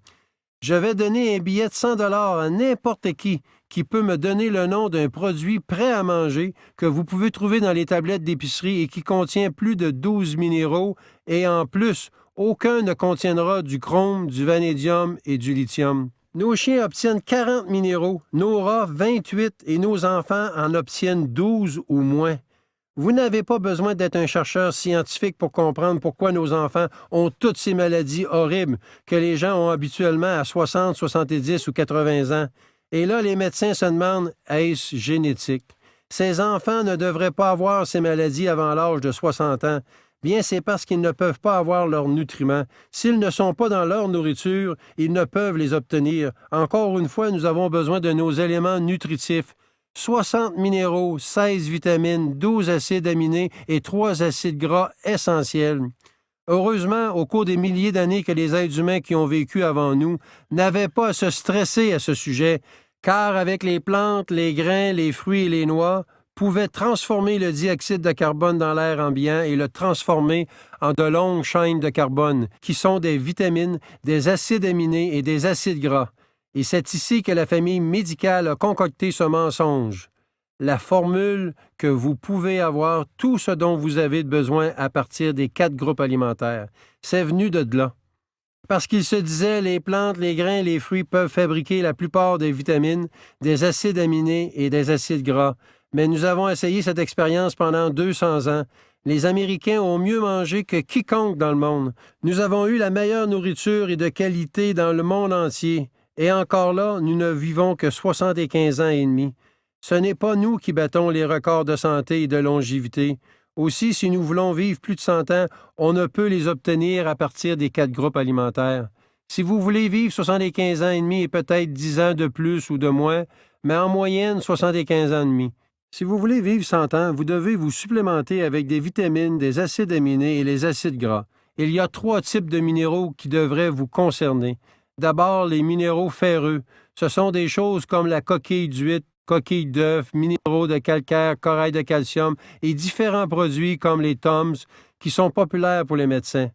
Speaker 1: Je vais donner un billet de 100 $ à n'importe qui peut me donner le nom d'un produit prêt à manger que vous pouvez trouver dans les tablettes d'épicerie et qui contient plus de 12 minéraux et en plus, aucun ne contiendra du chrome, du vanadium et du lithium. Nos chiens obtiennent 40 minéraux, nos rats 28 et nos enfants en obtiennent 12 ou moins. Vous n'avez pas besoin d'être un chercheur scientifique pour comprendre pourquoi nos enfants ont toutes ces maladies horribles que les gens ont habituellement à 60, 70 ou 80 ans. Et là, les médecins se demandent, est-ce génétique? Ces enfants ne devraient pas avoir ces maladies avant l'âge de 60 ans. Bien, c'est parce qu'ils ne peuvent pas avoir leurs nutriments. S'ils ne sont pas dans leur nourriture, ils ne peuvent les obtenir. Encore une fois, nous avons besoin de nos éléments nutritifs. 60 minéraux, 16 vitamines, 12 acides aminés et 3 acides gras essentiels. Heureusement, au cours des milliers d'années que les êtres humains qui ont vécu avant nous n'avaient pas à se stresser à ce sujet, car avec les plantes, les grains, les fruits et les noix, pouvaient transformer le dioxyde de carbone dans l'air ambiant et le transformer en de longues chaînes de carbone, qui sont des vitamines, des acides aminés et des acides gras. Et c'est ici que la famille médicale a concocté ce mensonge. La formule que vous pouvez avoir tout ce dont vous avez besoin à partir des 4 groupes alimentaires. C'est venu de là. Parce qu'il se disait, les plantes, les grains et les fruits peuvent fabriquer la plupart des vitamines, des acides aminés et des acides gras. Mais nous avons essayé cette expérience pendant 200 ans. Les Américains ont mieux mangé que quiconque dans le monde. Nous avons eu la meilleure nourriture et de qualité dans le monde entier. Et encore là, nous ne vivons que 75 ans et demi. Ce n'est pas nous qui battons les records de santé et de longévité. Aussi, si nous voulons vivre plus de 100 ans, on ne peut les obtenir à partir des 4 groupes alimentaires. Si vous voulez vivre 75 ans et demi et peut-être 10 ans de plus ou de moins, mais en moyenne 75 ans et demi. Si vous voulez vivre 100 ans, vous devez vous supplémenter avec des vitamines, des acides aminés et les acides gras. Il y a 3 types de minéraux qui devraient vous concerner. D'abord, les minéraux ferreux. Ce sont des choses comme la coquille d'huître, coquille d'œuf, minéraux de calcaire, corail de calcium et différents produits comme les Tums qui sont populaires pour les médecins.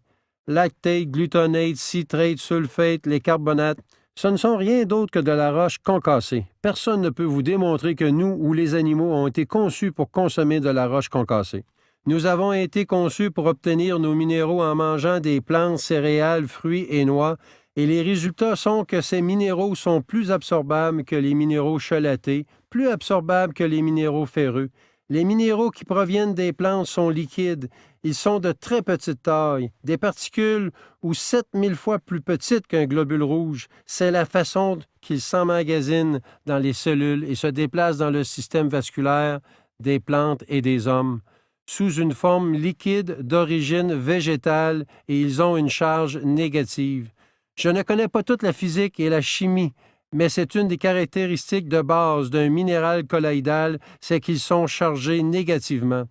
Speaker 1: lactate, gluconate, citrate, sulfate, les carbonates. Ce ne sont rien d'autre que de la roche concassée. Personne ne peut vous démontrer que nous ou les animaux ont été conçus pour consommer de la roche concassée. Nous avons été conçus pour obtenir nos minéraux en mangeant des plantes, céréales, fruits et noix, et les résultats sont que ces minéraux sont plus absorbables que les minéraux chelatés, plus absorbables que les minéraux ferreux. Les minéraux qui proviennent des plantes sont liquides. Ils sont de très petite taille, des particules ou 7000 fois plus petites qu'un globule rouge. C'est la façon qu'ils s'emmagasinent dans les cellules et se déplacent dans le système vasculaire des plantes et des hommes, sous une forme liquide d'origine végétale, et ils ont une charge négative. Je ne connais pas toute la physique et la chimie, mais c'est une des caractéristiques de base d'un minéral colloïdal, c'est qu'ils sont chargés négativement.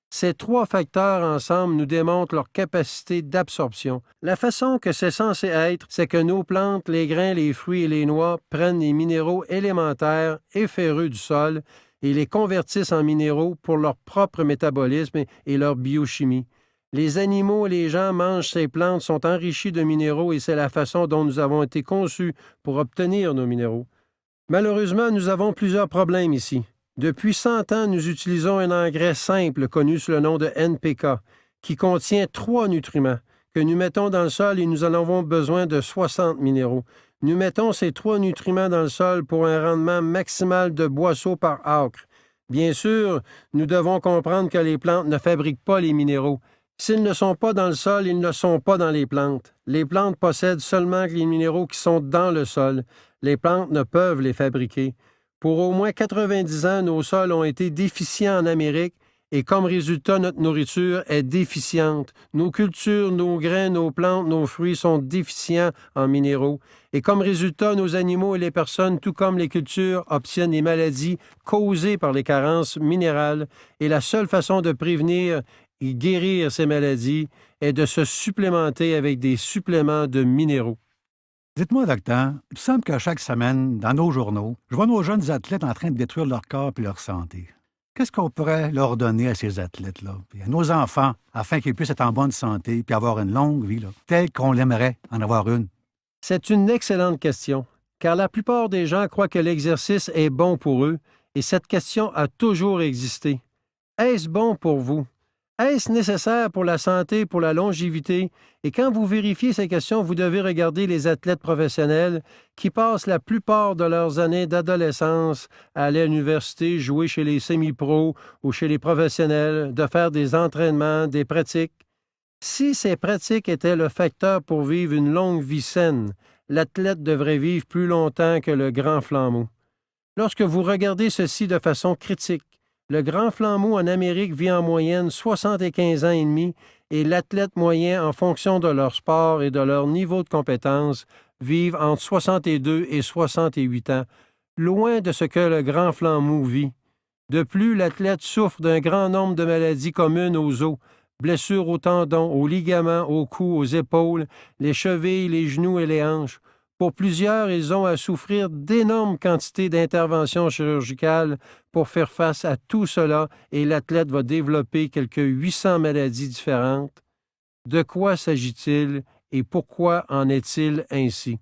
Speaker 1: Ces trois facteurs ensemble nous démontrent leur capacité d'absorption. La façon que c'est censé être, c'est que nos plantes, les grains, les fruits et les noix prennent les minéraux élémentaires et ferreux du sol et les convertissent en minéraux pour leur propre métabolisme et leur biochimie. Les animaux et les gens mangent ces plantes, sont enrichis de minéraux et c'est la façon dont nous avons été conçus pour obtenir nos minéraux. Malheureusement, nous avons plusieurs problèmes ici. Depuis 100 ans, nous utilisons un engrais simple connu sous le nom de NPK, qui contient 3 nutriments que nous mettons dans le sol et nous en avons besoin de 60 minéraux. Nous mettons ces 3 nutriments dans le sol pour un rendement maximal de boisseaux par acre. Bien sûr, nous devons comprendre que les plantes ne fabriquent pas les minéraux. S'ils ne sont pas dans le sol, ils ne sont pas dans les plantes. Les plantes possèdent seulement les minéraux qui sont dans le sol. Les plantes ne peuvent les fabriquer. Pour au moins 90 ans, nos sols ont été déficients en Amérique et comme résultat, notre nourriture est déficiente. Nos cultures, nos grains, nos plantes, nos fruits sont déficients en minéraux. Et comme résultat, nos animaux et les personnes, tout comme les cultures, obtiennent des maladies causées par les carences minérales. Et la seule façon de prévenir et guérir ces maladies est de se supplémenter avec des suppléments de minéraux.
Speaker 2: Dites-moi, docteur, il me semble que chaque semaine, dans nos journaux, je vois nos jeunes athlètes en train de détruire leur corps et leur santé. Qu'est-ce qu'on pourrait leur donner à ces athlètes-là, puis à nos enfants, afin qu'ils puissent être en bonne santé puis avoir une longue vie, telle qu'on l'aimerait en avoir une?
Speaker 1: C'est une excellente question, car la plupart des gens croient que l'exercice est bon pour eux, et cette question a toujours existé. Est-ce bon pour vous? Est-ce nécessaire pour la santé, pour la longévité? Et quand vous vérifiez ces questions, vous devez regarder les athlètes professionnels qui passent la plupart de leurs années d'adolescence à aller à l'université, jouer chez les semi-pros ou chez les professionnels, de faire des entraînements, des pratiques. Si ces pratiques étaient le facteur pour vivre une longue vie saine, l'athlète devrait vivre plus longtemps que le grand flambeau. Lorsque vous regardez ceci de façon critique, le grand flambeau en Amérique vit en moyenne 75 ans et demi et l'athlète moyen, en fonction de leur sport et de leur niveau de compétence, vivent entre 62 et 68 ans, loin de ce que le grand flambeau vit. De plus, l'athlète souffre d'un grand nombre de maladies communes aux os, blessures aux tendons, aux ligaments, aux cous, aux épaules, les chevilles, les genoux et les hanches. Pour plusieurs, ils ont à souffrir d'énormes quantités d'interventions chirurgicales pour faire face à tout cela et l'athlète va développer quelques 800 maladies différentes. De quoi s'agit-il et pourquoi en est-il ainsi?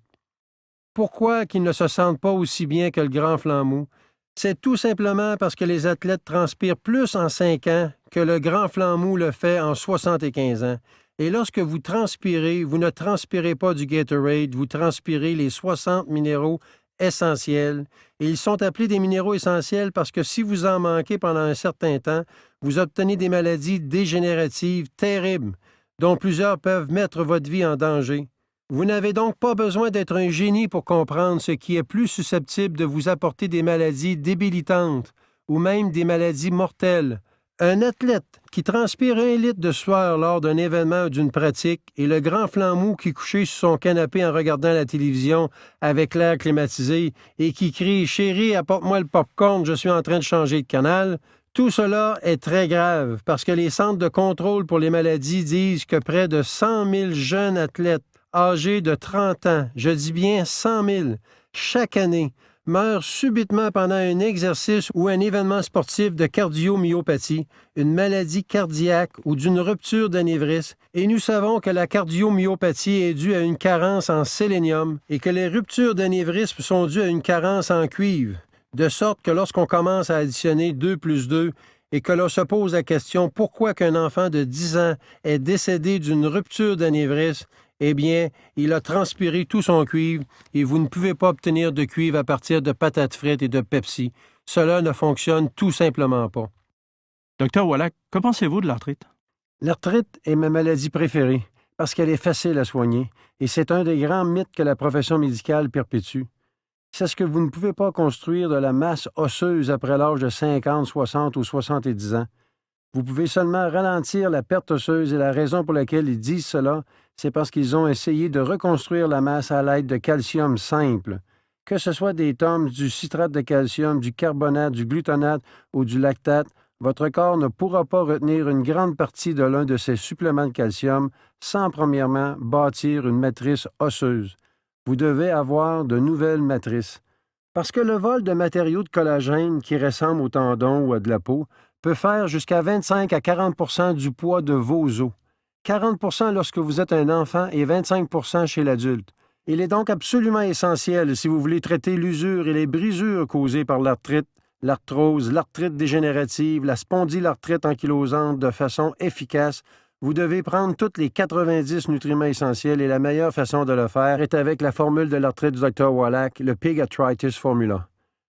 Speaker 1: Pourquoi qu'ils ne se sentent pas aussi bien que le grand flambeau? C'est tout simplement parce que les athlètes transpirent plus en 5 ans que le grand flambeau le fait en 75 ans. Et lorsque vous transpirez, vous ne transpirez pas du Gatorade, vous transpirez les 60 minéraux essentiels. Et ils sont appelés des minéraux essentiels parce que si vous en manquez pendant un certain temps, vous obtenez des maladies dégénératives terribles, dont plusieurs peuvent mettre votre vie en danger. Vous n'avez donc pas besoin d'être un génie pour comprendre ce qui est plus susceptible de vous apporter des maladies débilitantes ou même des maladies mortelles. Un athlète qui transpire 1 litre de sueur lors d'un événement ou d'une pratique et le grand flambeau qui couché sur son canapé en regardant la télévision avec l'air climatisé et qui crie « Chérie, apporte-moi le popcorn, je suis en train de changer de canal », tout cela est très grave parce que les centres de contrôle pour les maladies disent que près de 100 000 jeunes athlètes âgés de 30 ans, je dis bien 100 000, chaque année, meurt subitement pendant un exercice ou un événement sportif de cardiomyopathie, une maladie cardiaque ou d'une rupture d'anévrisme, et nous savons que la cardiomyopathie est due à une carence en sélénium et que les ruptures d'anévrisme sont dues à une carence en cuivre, de sorte que lorsqu'on commence à additionner 2 plus 2 et que l'on se pose la question pourquoi qu'un enfant de 10 ans est décédé d'une rupture d'anévrisme, eh bien, il a transpiré tout son cuivre et vous ne pouvez pas obtenir de cuivre à partir de patates frites et de Pepsi. Cela ne fonctionne tout simplement pas.
Speaker 3: Docteur Wallach, que pensez-vous de l'arthrite?
Speaker 1: L'arthrite est ma maladie préférée parce qu'elle est facile à soigner et c'est un des grands mythes que la profession médicale perpétue. C'est ce que vous ne pouvez pas construire de la masse osseuse après l'âge de 50, 60 ou 70 ans. Vous pouvez seulement ralentir la perte osseuse et la raison pour laquelle ils disent cela, c'est parce qu'ils ont essayé de reconstruire la masse à l'aide de calcium simple. Que ce soit des tomes, du citrate de calcium, du carbonate, du glutamate ou du lactate, votre corps ne pourra pas retenir une grande partie de l'un de ces suppléments de calcium sans premièrement bâtir une matrice osseuse. Vous devez avoir de nouvelles matrices. Parce que le vol de matériaux de collagène qui ressemblent aux tendons ou à de la peau peut faire jusqu'à 25 à 40 du poids de vos os. 40 lorsque vous êtes un enfant et 25 chez l'adulte. Il est donc absolument essentiel, si vous voulez traiter l'usure et les brisures causées par l'arthrite, l'arthrose, l'arthrite dégénérative, la spondylarthrite ankylosante de façon efficace, vous devez prendre tous les 90 nutriments essentiels et la meilleure façon de le faire est avec la formule de l'arthrite du Dr. Wallach, le Pig Arthritis Formula.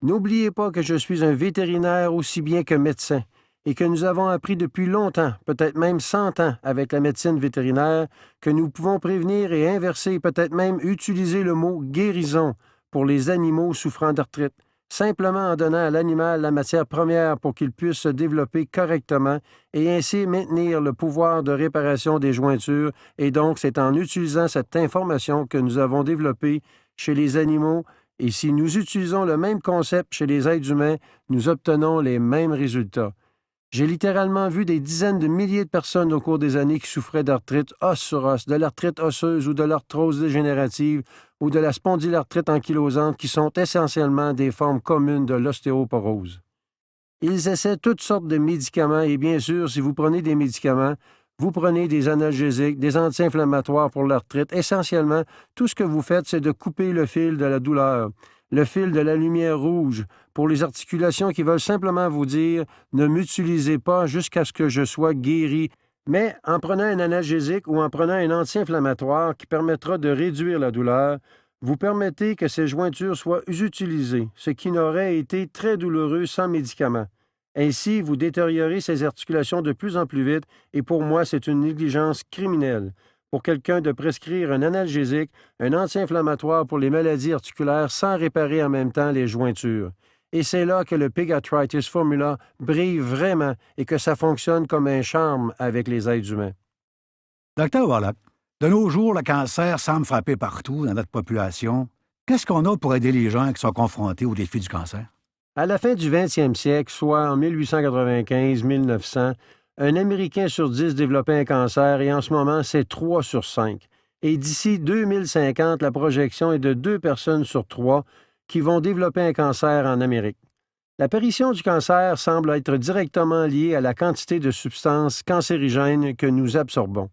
Speaker 1: N'oubliez pas que je suis un vétérinaire aussi bien que médecin et que nous avons appris depuis longtemps, peut-être même 100 ans, avec la médecine vétérinaire, que nous pouvons prévenir et inverser, peut-être même utiliser le mot « guérison » pour les animaux souffrant d'arthrite, simplement en donnant à l'animal la matière première pour qu'il puisse se développer correctement et ainsi maintenir le pouvoir de réparation des jointures. Et donc, c'est en utilisant cette information que nous avons développée chez les animaux. Et si nous utilisons le même concept chez les êtres humains, nous obtenons les mêmes résultats. J'ai littéralement vu des dizaines de milliers de personnes au cours des années qui souffraient d'arthrite os sur os, de l'arthrite osseuse ou de l'arthrose dégénérative ou de la spondylarthrite ankylosante qui sont essentiellement des formes communes de l'ostéoporose. Ils essaient toutes sortes de médicaments et bien sûr, si vous prenez des médicaments, vous prenez des analgésiques, des anti-inflammatoires pour l'arthrite. Essentiellement, tout ce que vous faites, c'est de couper le fil de la douleur, le fil de la lumière rouge, pour les articulations qui veulent simplement vous dire « ne m'utilisez pas jusqu'à ce que je sois guéri ». Mais en prenant un analgésique ou en prenant un anti-inflammatoire qui permettra de réduire la douleur, vous permettez que ces jointures soient utilisées, ce qui n'aurait été très douloureux sans médicaments. Ainsi, vous détériorez ces articulations de plus en plus vite et pour moi, c'est une négligence criminelle. Pour quelqu'un de prescrire un analgésique, un anti-inflammatoire pour les maladies articulaires sans réparer en même temps les jointures. Et c'est là que le Pig Arthritis Formula brille vraiment et que ça fonctionne comme un charme avec les êtres humains.
Speaker 2: Docteur Wallach, de nos jours, le cancer semble frapper partout dans notre population. Qu'est-ce qu'on a pour aider les gens qui sont confrontés au défi du cancer?
Speaker 1: À la fin du 20e siècle, soit en 1895-1900, un Américain sur 10 développait un cancer et en ce moment, c'est 3 sur 5. Et d'ici 2050, la projection est de 2 personnes sur 3 qui vont développer un cancer en Amérique. L'apparition du cancer semble être directement liée à la quantité de substances cancérigènes que nous absorbons.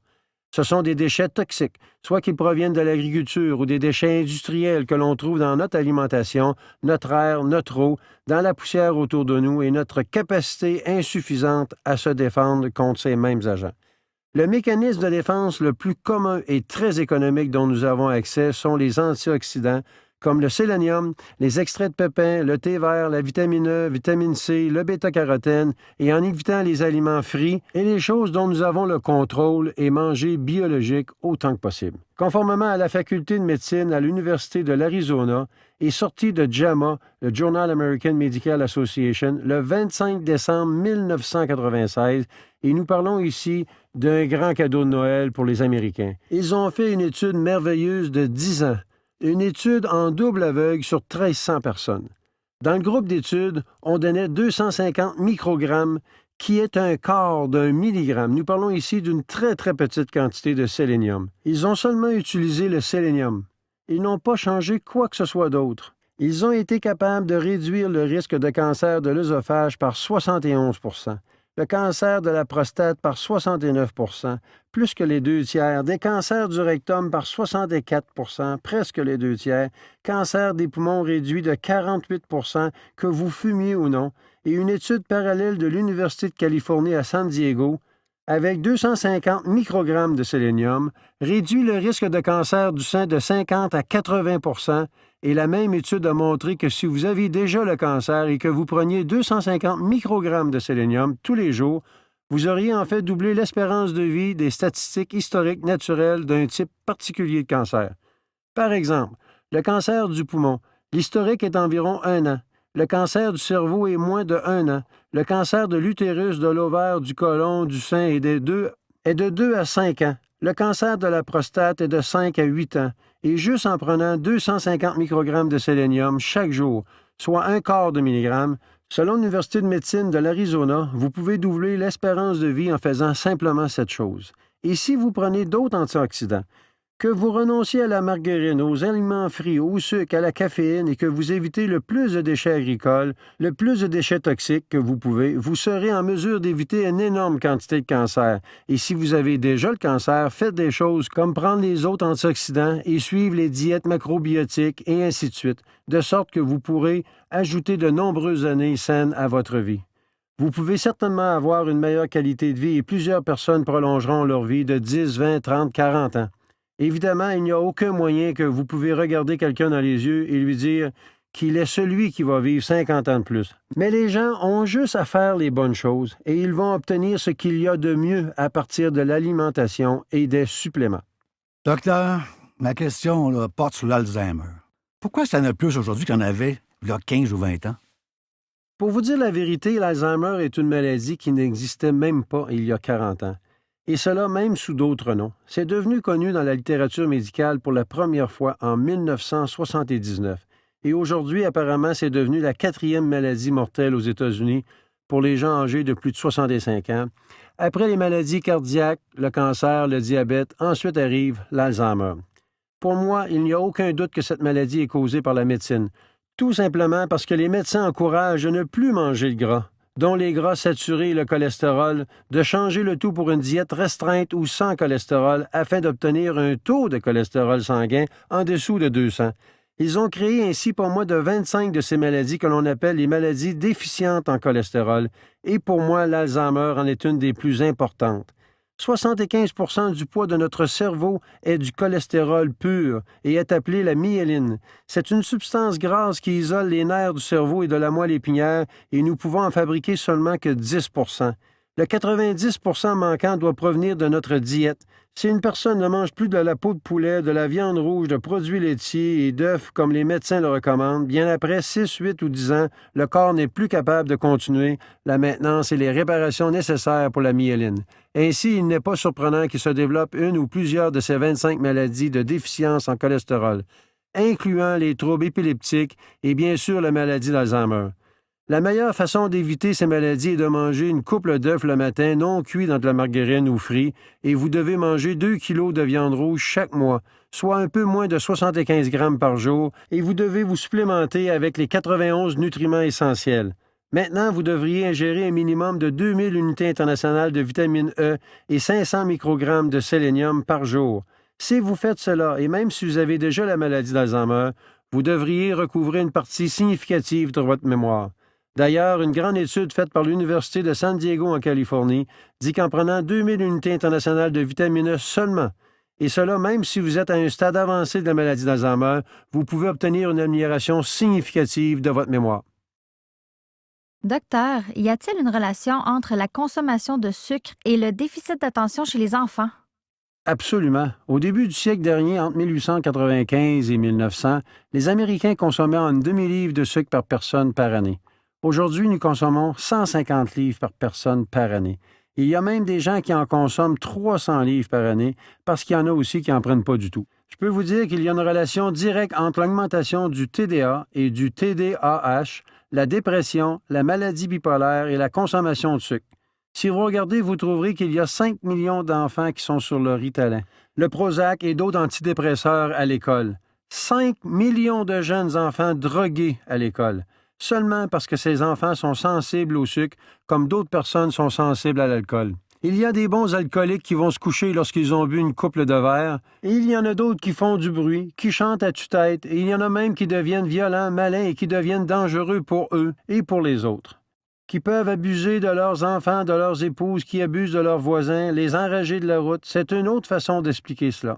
Speaker 1: Ce sont des déchets toxiques, soit qu'ils proviennent de l'agriculture ou des déchets industriels que l'on trouve dans notre alimentation, notre air, notre eau, dans la poussière autour de nous et notre capacité insuffisante à se défendre contre ces mêmes agents. Le mécanisme de défense le plus commun et très économique dont nous avons accès sont les antioxydants, comme le sélénium, les extraits de pépins, le thé vert, la vitamine E, vitamine C, le bêta-carotène, et en évitant les aliments frits et les choses dont nous avons le contrôle et manger biologique autant que possible. Conformément à la faculté de médecine à l'Université de l'Arizona et sorti de JAMA, le Journal American Medical Association, le 25 décembre 1996, et nous parlons ici d'un grand cadeau de Noël pour les Américains. Ils ont fait une étude merveilleuse de 10 ans. Une étude en double aveugle sur 1300 personnes. Dans le groupe d'études, on donnait 250 microgrammes, qui est un quart d'un milligramme. Nous parlons ici d'une très, très petite quantité de sélénium. Ils ont seulement utilisé le sélénium. Ils n'ont pas changé quoi que ce soit d'autre. Ils ont été capables de réduire le risque de cancer de l'œsophage par 71 le cancer de la prostate par 69 plus que les 2 tiers, des cancers du rectum par 64 presque les 2 tiers, cancer des poumons réduit de 48 que vous fumiez ou non, et une étude parallèle de l'Université de Californie à San Diego, avec 250 microgrammes de sélénium, réduit le risque de cancer du sein de 50 à 80 et la même étude a montré que si vous aviez déjà le cancer et que vous preniez 250 microgrammes de sélénium tous les jours, vous auriez en fait doublé l'espérance de vie des statistiques historiques naturelles d'un type particulier de cancer. Par exemple, le cancer du poumon, l'historique est environ 1 an. Le cancer du cerveau est moins de 1 an. Le cancer de l'utérus, de l'ovaire, du côlon, du sein est de 2 à 5 ans. Le cancer de la prostate est de 5 à 8 ans. Et juste en prenant 250 microgrammes de sélénium chaque jour, soit 1/4 de milligramme, selon l'Université de médecine de l'Arizona, vous pouvez doubler l'espérance de vie en faisant simplement cette chose. Et si vous prenez d'autres antioxydants, que vous renonciez à la margarine, aux aliments frits, au sucre, à la caféine et que vous évitez le plus de déchets agricoles, le plus de déchets toxiques que vous pouvez, vous serez en mesure d'éviter une énorme quantité de cancer. Et si vous avez déjà le cancer, faites des choses comme prendre les autres antioxydants et suivre les diètes macrobiotiques et ainsi de suite, de sorte que vous pourrez ajouter de nombreuses années saines à votre vie. Vous pouvez certainement avoir une meilleure qualité de vie et plusieurs personnes prolongeront leur vie de 10, 20, 30, 40 ans. Évidemment, il n'y a aucun moyen que vous pouvez regarder quelqu'un dans les yeux et lui dire qu'il est celui qui va vivre 50 ans de plus. Mais les gens ont juste à faire les bonnes choses et ils vont obtenir ce qu'il y a de mieux à partir de l'alimentation et des suppléments.
Speaker 2: Docteur, ma question là, porte sur l'Alzheimer. Pourquoi ça en a plus aujourd'hui qu'il y en avait il y a 15 ou 20 ans?
Speaker 1: Pour vous dire la vérité, l'Alzheimer est une maladie qui n'existait même pas il y a 40 ans. Et cela même sous d'autres noms. C'est devenu connu dans la littérature médicale pour la première fois en 1979. Et aujourd'hui, apparemment, c'est devenu la 4e maladie mortelle aux États-Unis pour les gens âgés de plus de 65 ans. Après les maladies cardiaques, le cancer, le diabète, ensuite arrive l'Alzheimer. Pour moi, il n'y a aucun doute que cette maladie est causée par la médecine. Tout simplement parce que les médecins encouragent de ne plus manger de gras, dont les gras saturés et le cholestérol, de changer le tout pour une diète restreinte ou sans cholestérol afin d'obtenir un taux de cholestérol sanguin en dessous de 200. Ils ont créé ainsi pour moi de 25 de ces maladies que l'on appelle les maladies déficientes en cholestérol, et pour moi, l'Alzheimer en est une des plus importantes. 75 du poids de notre cerveau est du cholestérol pur et est appelé la myéline. C'est une substance grasse qui isole les nerfs du cerveau et de la moelle épinière et nous pouvons en fabriquer seulement que 10 Le 90 manquant doit provenir de notre diète. Si une personne ne mange plus de la peau de poulet, de la viande rouge, de produits laitiers et d'œufs comme les médecins le recommandent, bien après 6, 8 ou 10 ans, le corps n'est plus capable de continuer la maintenance et les réparations nécessaires pour la myéline. Ainsi, il n'est pas surprenant qu'il se développe une ou plusieurs de ces 25 maladies de déficience en cholestérol, incluant les troubles épileptiques et bien sûr la maladie d'Alzheimer. La meilleure façon d'éviter ces maladies est de manger une couple d'œufs le matin non cuits dans de la margarine ou frits, et vous devez manger 2 kilos de viande rouge chaque mois, soit un peu moins de 75 grammes par jour, et vous devez vous supplémenter avec les 91 nutriments essentiels. Maintenant, vous devriez ingérer un minimum de 2000 unités internationales de vitamine E et 500 microgrammes de sélénium par jour. Si vous faites cela, et même si vous avez déjà la maladie d'Alzheimer, vous devriez recouvrer une partie significative de votre mémoire. D'ailleurs, une grande étude faite par l'Université de San Diego en Californie dit qu'en prenant 2000 unités internationales de vitamine E seulement, et cela même si vous êtes à un stade avancé de la maladie d'Alzheimer, vous pouvez obtenir une amélioration significative de votre mémoire.
Speaker 4: Docteur, y a-t-il une relation entre la consommation de sucre et le déficit d'attention chez les enfants?
Speaker 1: Absolument. Au début du siècle dernier, entre 1895 et 1900, les Américains consommaient un demi-livre de sucre par personne par année. Aujourd'hui, nous consommons 150 livres par personne par année. Il y a même des gens qui en consomment 300 livres par année parce qu'il y en a aussi qui n'en prennent pas du tout. Je peux vous dire qu'il y a une relation directe entre l'augmentation du TDA et du TDAH, la dépression, la maladie bipolaire et la consommation de sucre. Si vous regardez, vous trouverez qu'il y a 5 millions d'enfants qui sont sur le Ritalin, le Prozac et d'autres antidépresseurs à l'école. 5 millions de jeunes enfants drogués à l'école, seulement parce que ces enfants sont sensibles au sucre, comme d'autres personnes sont sensibles à l'alcool. Il y a des bons alcooliques qui vont se coucher lorsqu'ils ont bu une couple de verres, et il y en a d'autres qui font du bruit, qui chantent à tue-tête, et il y en a même qui deviennent violents, malins et qui deviennent dangereux pour eux et pour les autres, qui peuvent abuser de leurs enfants, de leurs épouses, qui abusent de leurs voisins, les enrager de la route. C'est une autre façon d'expliquer cela.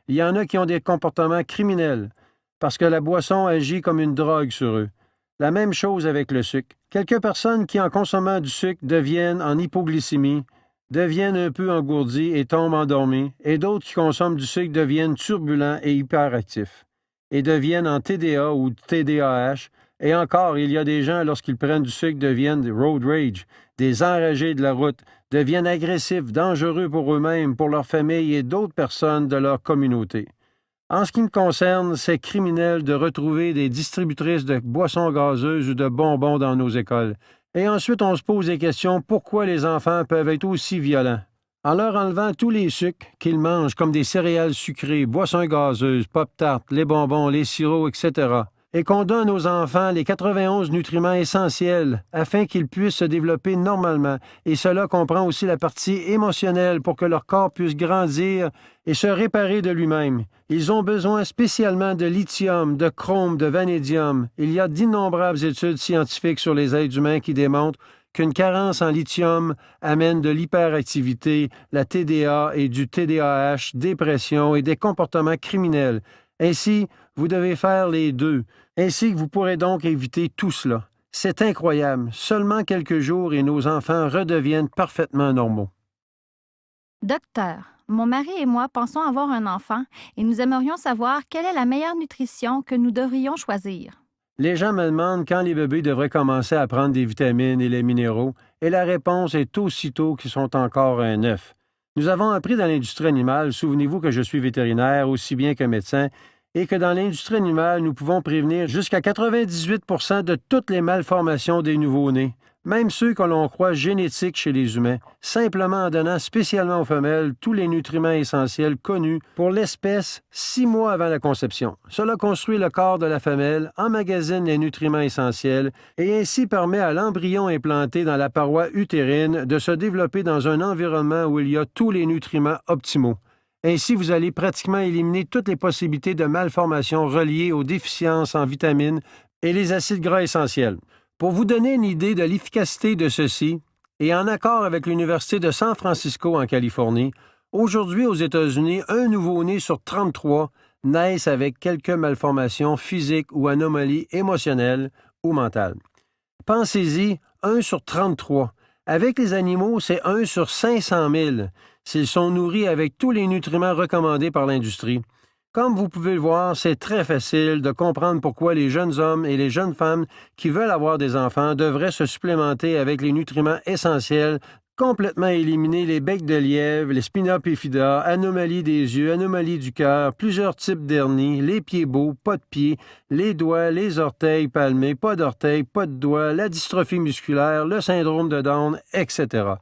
Speaker 1: Il y en a qui ont des comportements criminels, parce que la boisson agit comme une drogue sur eux. La même chose avec le sucre. Quelques personnes qui, en consommant du sucre, deviennent en hypoglycémie, deviennent un peu engourdis et tombent endormis, et d'autres qui consomment du sucre deviennent turbulents et hyperactifs, et deviennent en TDA ou TDAH, et encore, il y a des gens, lorsqu'ils prennent du sucre, deviennent des road rage, des enragés de la route, deviennent agressifs, dangereux pour eux-mêmes, pour leur famille et d'autres personnes de leur communauté. En ce qui me concerne, c'est criminel de retrouver des distributrices de boissons gazeuses ou de bonbons dans nos écoles. Et ensuite, on se pose des questions pourquoi les enfants peuvent être aussi violents. En leur enlevant tous les sucres qu'ils mangent, comme des céréales sucrées, boissons gazeuses, pop-tarts, les bonbons, les sirops, etc., et qu'on donne aux enfants les 91 nutriments essentiels afin qu'ils puissent se développer normalement. Et cela comprend aussi la partie émotionnelle pour que leur corps puisse grandir et se réparer de lui-même. Ils ont besoin spécialement de lithium, de chrome, de vanadium. Il y a d'innombrables études scientifiques sur les êtres humains qui démontrent qu'une carence en lithium amène de l'hyperactivité, la TDA et du TDAH, dépression et des comportements criminels. Ainsi, vous devez faire les deux. Ainsi que vous pourrez donc éviter tout cela. C'est incroyable. Seulement quelques jours et nos enfants redeviennent parfaitement normaux.
Speaker 4: Docteur, mon mari et moi pensons avoir un enfant et nous aimerions savoir quelle est la meilleure nutrition que nous devrions choisir.
Speaker 1: Les gens me demandent quand les bébés devraient commencer à prendre des vitamines et les minéraux, et la réponse est aussitôt qu'ils sont encore un œuf. Nous avons appris dans l'industrie animale, souvenez-vous que je suis vétérinaire aussi bien que médecin, et que dans l'industrie animale, nous pouvons prévenir jusqu'à 98 % de toutes les malformations des nouveau-nés, même ceux que l'on croit génétiques chez les humains, simplement en donnant spécialement aux femelles tous les nutriments essentiels connus pour l'espèce 6 mois avant la conception. Cela construit le corps de la femelle, emmagasine les nutriments essentiels et ainsi permet à l'embryon implanté dans la paroi utérine de se développer dans un environnement où il y a tous les nutriments optimaux. Ainsi, vous allez pratiquement éliminer toutes les possibilités de malformations reliées aux déficiences en vitamines et les acides gras essentiels. Pour vous donner une idée de l'efficacité de ceci, et en accord avec l'Université de San Francisco en Californie, aujourd'hui aux États-Unis, un nouveau-né sur 33 naissent avec quelques malformations physiques ou anomalies émotionnelles ou mentales. Pensez-y, 1 sur 33. Avec les animaux, c'est 1 sur 500 000 s'ils sont nourris avec tous les nutriments recommandés par l'industrie. Comme vous pouvez le voir, c'est très facile de comprendre pourquoi les jeunes hommes et les jeunes femmes qui veulent avoir des enfants devraient se supplémenter avec les nutriments essentiels, complètement éliminer les becs de lièvre, les spina bifida, anomalies des yeux, anomalies du cœur, plusieurs types d'hernie, les pieds beaux, pas de pieds, les doigts, les orteils palmés, pas d'orteils, pas de doigts, la dystrophie musculaire, le syndrome de Down, etc.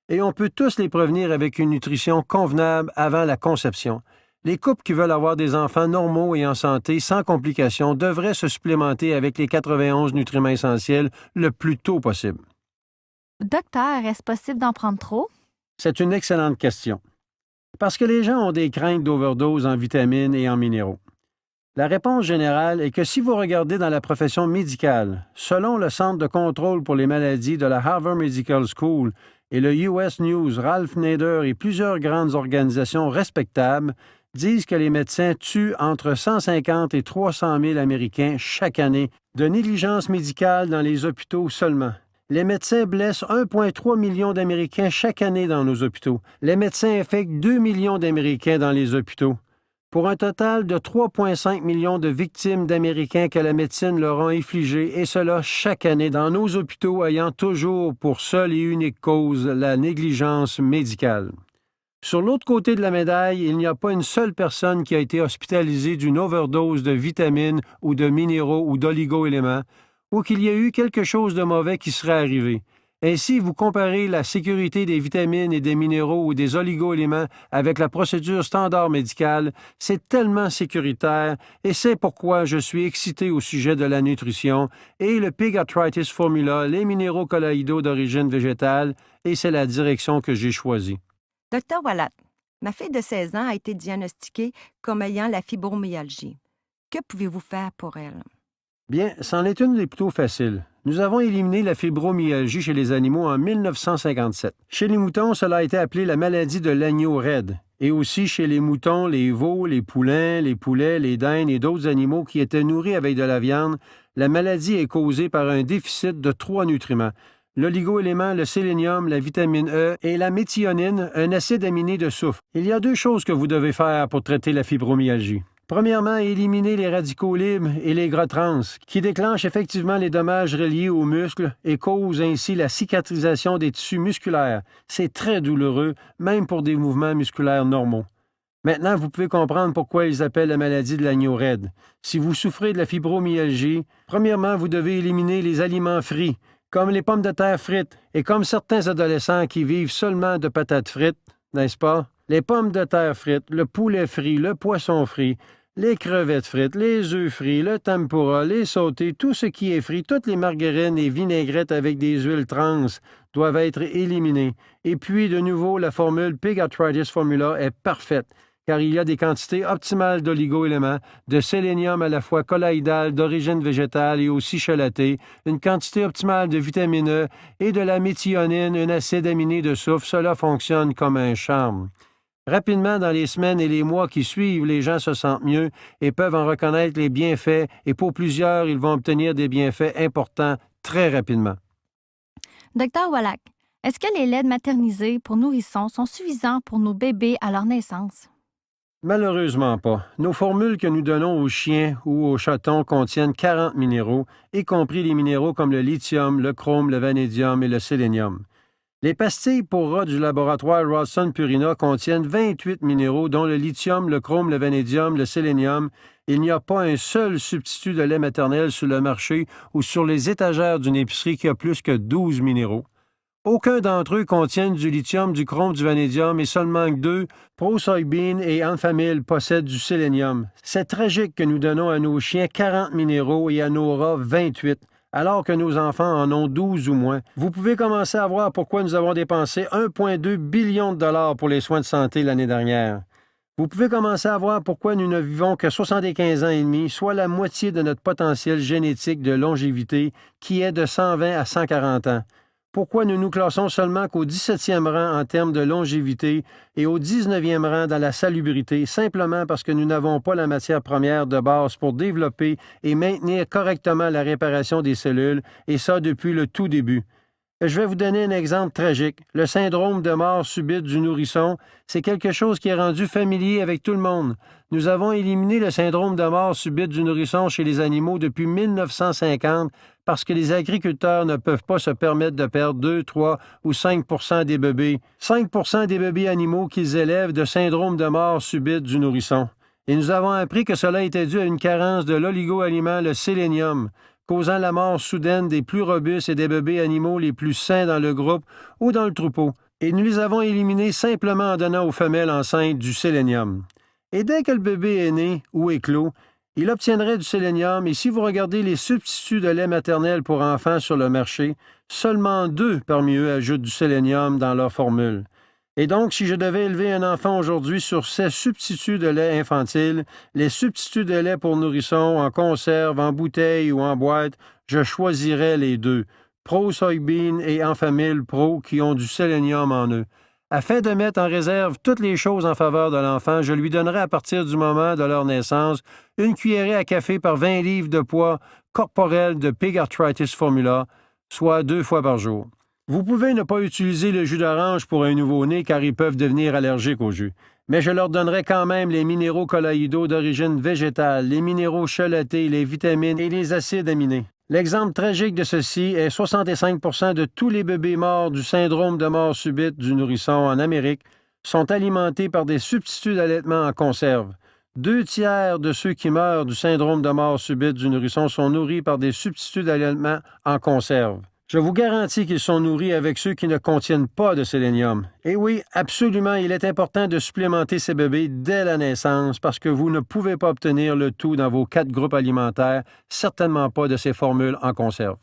Speaker 1: Et on peut tous les prévenir avec une nutrition convenable avant la conception. Les couples qui veulent avoir des enfants normaux et en santé, sans complications, devraient se supplémenter avec les 91 nutriments essentiels le plus tôt possible.
Speaker 4: Docteur, est-ce possible d'en prendre trop?
Speaker 1: C'est une excellente question. Parce que les gens ont des craintes d'overdose en vitamines et en minéraux. La réponse générale est que si vous regardez dans la profession médicale, selon le Centre de contrôle pour les maladies de la Harvard Medical School et le US News, Ralph Nader et plusieurs grandes organisations respectables disent que les médecins tuent entre 150 et 300 000 Américains chaque année de négligence médicale dans les hôpitaux seulement. Les médecins blessent 1,3 million d'Américains chaque année dans nos hôpitaux. Les médecins infectent 2 millions d'Américains dans les hôpitaux, pour un total de 3,5 millions de victimes d'Américains que la médecine leur a infligées, et cela chaque année dans nos hôpitaux ayant toujours pour seule et unique cause la négligence médicale. Sur l'autre côté de la médaille, il n'y a pas une seule personne qui a été hospitalisée d'une overdose de vitamines ou de minéraux ou d'oligo-éléments, ou qu'il y a eu quelque chose de mauvais qui serait arrivé. Ainsi, vous comparez la sécurité des vitamines et des minéraux ou des oligo-éléments avec la procédure standard médicale. C'est tellement sécuritaire et c'est pourquoi je suis excité au sujet de la nutrition et le Pig Arthritis Formula, les minéraux colloïdaux d'origine végétale, et c'est la direction que j'ai choisie.
Speaker 5: Docteur Wallach, ma fille de 16 ans a été diagnostiquée comme ayant la fibromyalgie. Que pouvez-vous faire pour elle?
Speaker 1: Bien, c'en est une des plutôt faciles. Nous avons éliminé la fibromyalgie chez les animaux en 1957. Chez les moutons, cela a été appelé la maladie de l'agneau raide. Et aussi chez les moutons, les veaux, les poulains, les poulets, les dindes et d'autres animaux qui étaient nourris avec de la viande, la maladie est causée par un déficit de 3 nutriments. L'oligo-élément, le sélénium, la vitamine E et la méthionine, un acide aminé de soufre. Il y a 2 choses que vous devez faire pour traiter la fibromyalgie. Premièrement, éliminer les radicaux libres et les gras trans, qui déclenchent effectivement les dommages reliés aux muscles et causent ainsi la cicatrisation des tissus musculaires. C'est très douloureux, même pour des mouvements musculaires normaux. Maintenant, vous pouvez comprendre pourquoi ils appellent la maladie de l'agneau raide. Si vous souffrez de la fibromyalgie, premièrement, vous devez éliminer les aliments frits, comme les pommes de terre frites, et comme certains adolescents qui vivent seulement de patates frites, n'est-ce pas? Les pommes de terre frites, le poulet frit, le poisson frit, les crevettes frites, les œufs frits, le tempura, les sautés, tout ce qui est frit, toutes les margarines et vinaigrettes avec des huiles trans doivent être éliminées. Et puis, de nouveau, la formule Pig Arthritis Formula est parfaite, car il y a des quantités optimales d'oligo-éléments, de sélénium à la fois colloïdal, d'origine végétale et aussi chelaté, une quantité optimale de vitamine E et de la méthionine, un acide aminé de soufre. Cela fonctionne comme un charme. Rapidement, dans les semaines et les mois qui suivent, les gens se sentent mieux et peuvent en reconnaître les bienfaits, et pour plusieurs, ils vont obtenir des bienfaits importants très rapidement.
Speaker 4: Docteur Wallach, est-ce que les laits maternisés pour nourrissons sont suffisants pour nos bébés à leur naissance?
Speaker 1: Malheureusement pas. Nos formules que nous donnons aux chiens ou aux chatons contiennent 40 minéraux, y compris les minéraux comme le lithium, le chrome, le vanadium et le sélénium. Les pastilles pour rats du laboratoire Rawson Purina contiennent 28 minéraux, dont le lithium, le chrome, le vanadium, le sélénium. Il n'y a pas un seul substitut de lait maternel sur le marché ou sur les étagères d'une épicerie qui a plus que 12 minéraux. Aucun d'entre eux contiennent du lithium, du chrome, du vanadium et seulement 2, Pro-Soybean et Enfamil, possèdent du sélénium. C'est tragique que nous donnons à nos chiens 40 minéraux et à nos rats 28, alors que nos enfants en ont 12 ou moins. Vous pouvez commencer à voir pourquoi nous avons dépensé 1,2 billion de dollars pour les soins de santé l'année dernière. Vous pouvez commencer à voir pourquoi nous ne vivons que 75 ans et demi, soit la moitié de notre potentiel génétique de longévité, qui est de 120 à 140 ans. Pourquoi nous nous classons seulement qu'au 17e rang en termes de longévité et au 19e rang dans la salubrité, simplement parce que nous n'avons pas la matière première de base pour développer et maintenir correctement la réparation des cellules, et ça depuis le tout début. Je vais vous donner un exemple tragique. Le syndrome de mort subite du nourrisson, c'est quelque chose qui est rendu familier avec tout le monde. Nous avons éliminé le syndrome de mort subite du nourrisson chez les animaux depuis 1950 parce que les agriculteurs ne peuvent pas se permettre de perdre 2, 3 ou 5 des bébés. 5 des bébés animaux qu'ils élèvent de syndrome de mort subite du nourrisson. Et nous avons appris que cela était dû à une carence de l'oligo-aliment, le sélénium, causant la mort soudaine des plus robustes et des bébés animaux les plus sains dans le groupe ou dans le troupeau. Et nous les avons éliminés simplement en donnant aux femelles enceintes du sélénium. Et dès que le bébé est né ou éclos, il obtiendrait du sélénium, et si vous regardez les substituts de lait maternel pour enfants sur le marché, seulement 2 parmi eux ajoutent du sélénium dans leur formule. Et donc, si je devais élever un enfant aujourd'hui sur ces substituts de lait infantile, les substituts de lait pour nourrissons, en conserve, en bouteille ou en boîte, je choisirais les 2, Pro-Soybean et Enfamil Pro, qui ont du sélénium en eux. Afin de mettre en réserve toutes les choses en faveur de l'enfant, je lui donnerai à partir du moment de leur naissance une cuillerée à café par 20 livres de poids corporel de Pig Arthritis Formula, soit 2 fois par jour. Vous pouvez ne pas utiliser le jus d'orange pour un nouveau-né car ils peuvent devenir allergiques au jus, mais je leur donnerai quand même les minéraux colloïdaux d'origine végétale, les minéraux chelatés, les vitamines et les acides aminés. L'exemple tragique de ceci est 65 de tous les bébés morts du syndrome de mort subite du nourrisson en Amérique sont alimentés par des substituts d'allaitement en conserve. 2 tiers de ceux qui meurent du syndrome de mort subite du nourrisson sont nourris par des substituts d'allaitement en conserve. Je vous garantis qu'ils sont nourris avec ceux qui ne contiennent pas de sélénium. Et oui, absolument, il est important de supplémenter ces bébés dès la naissance parce que vous ne pouvez pas obtenir le tout dans vos 4 groupes alimentaires, certainement pas de ces formules en conserve.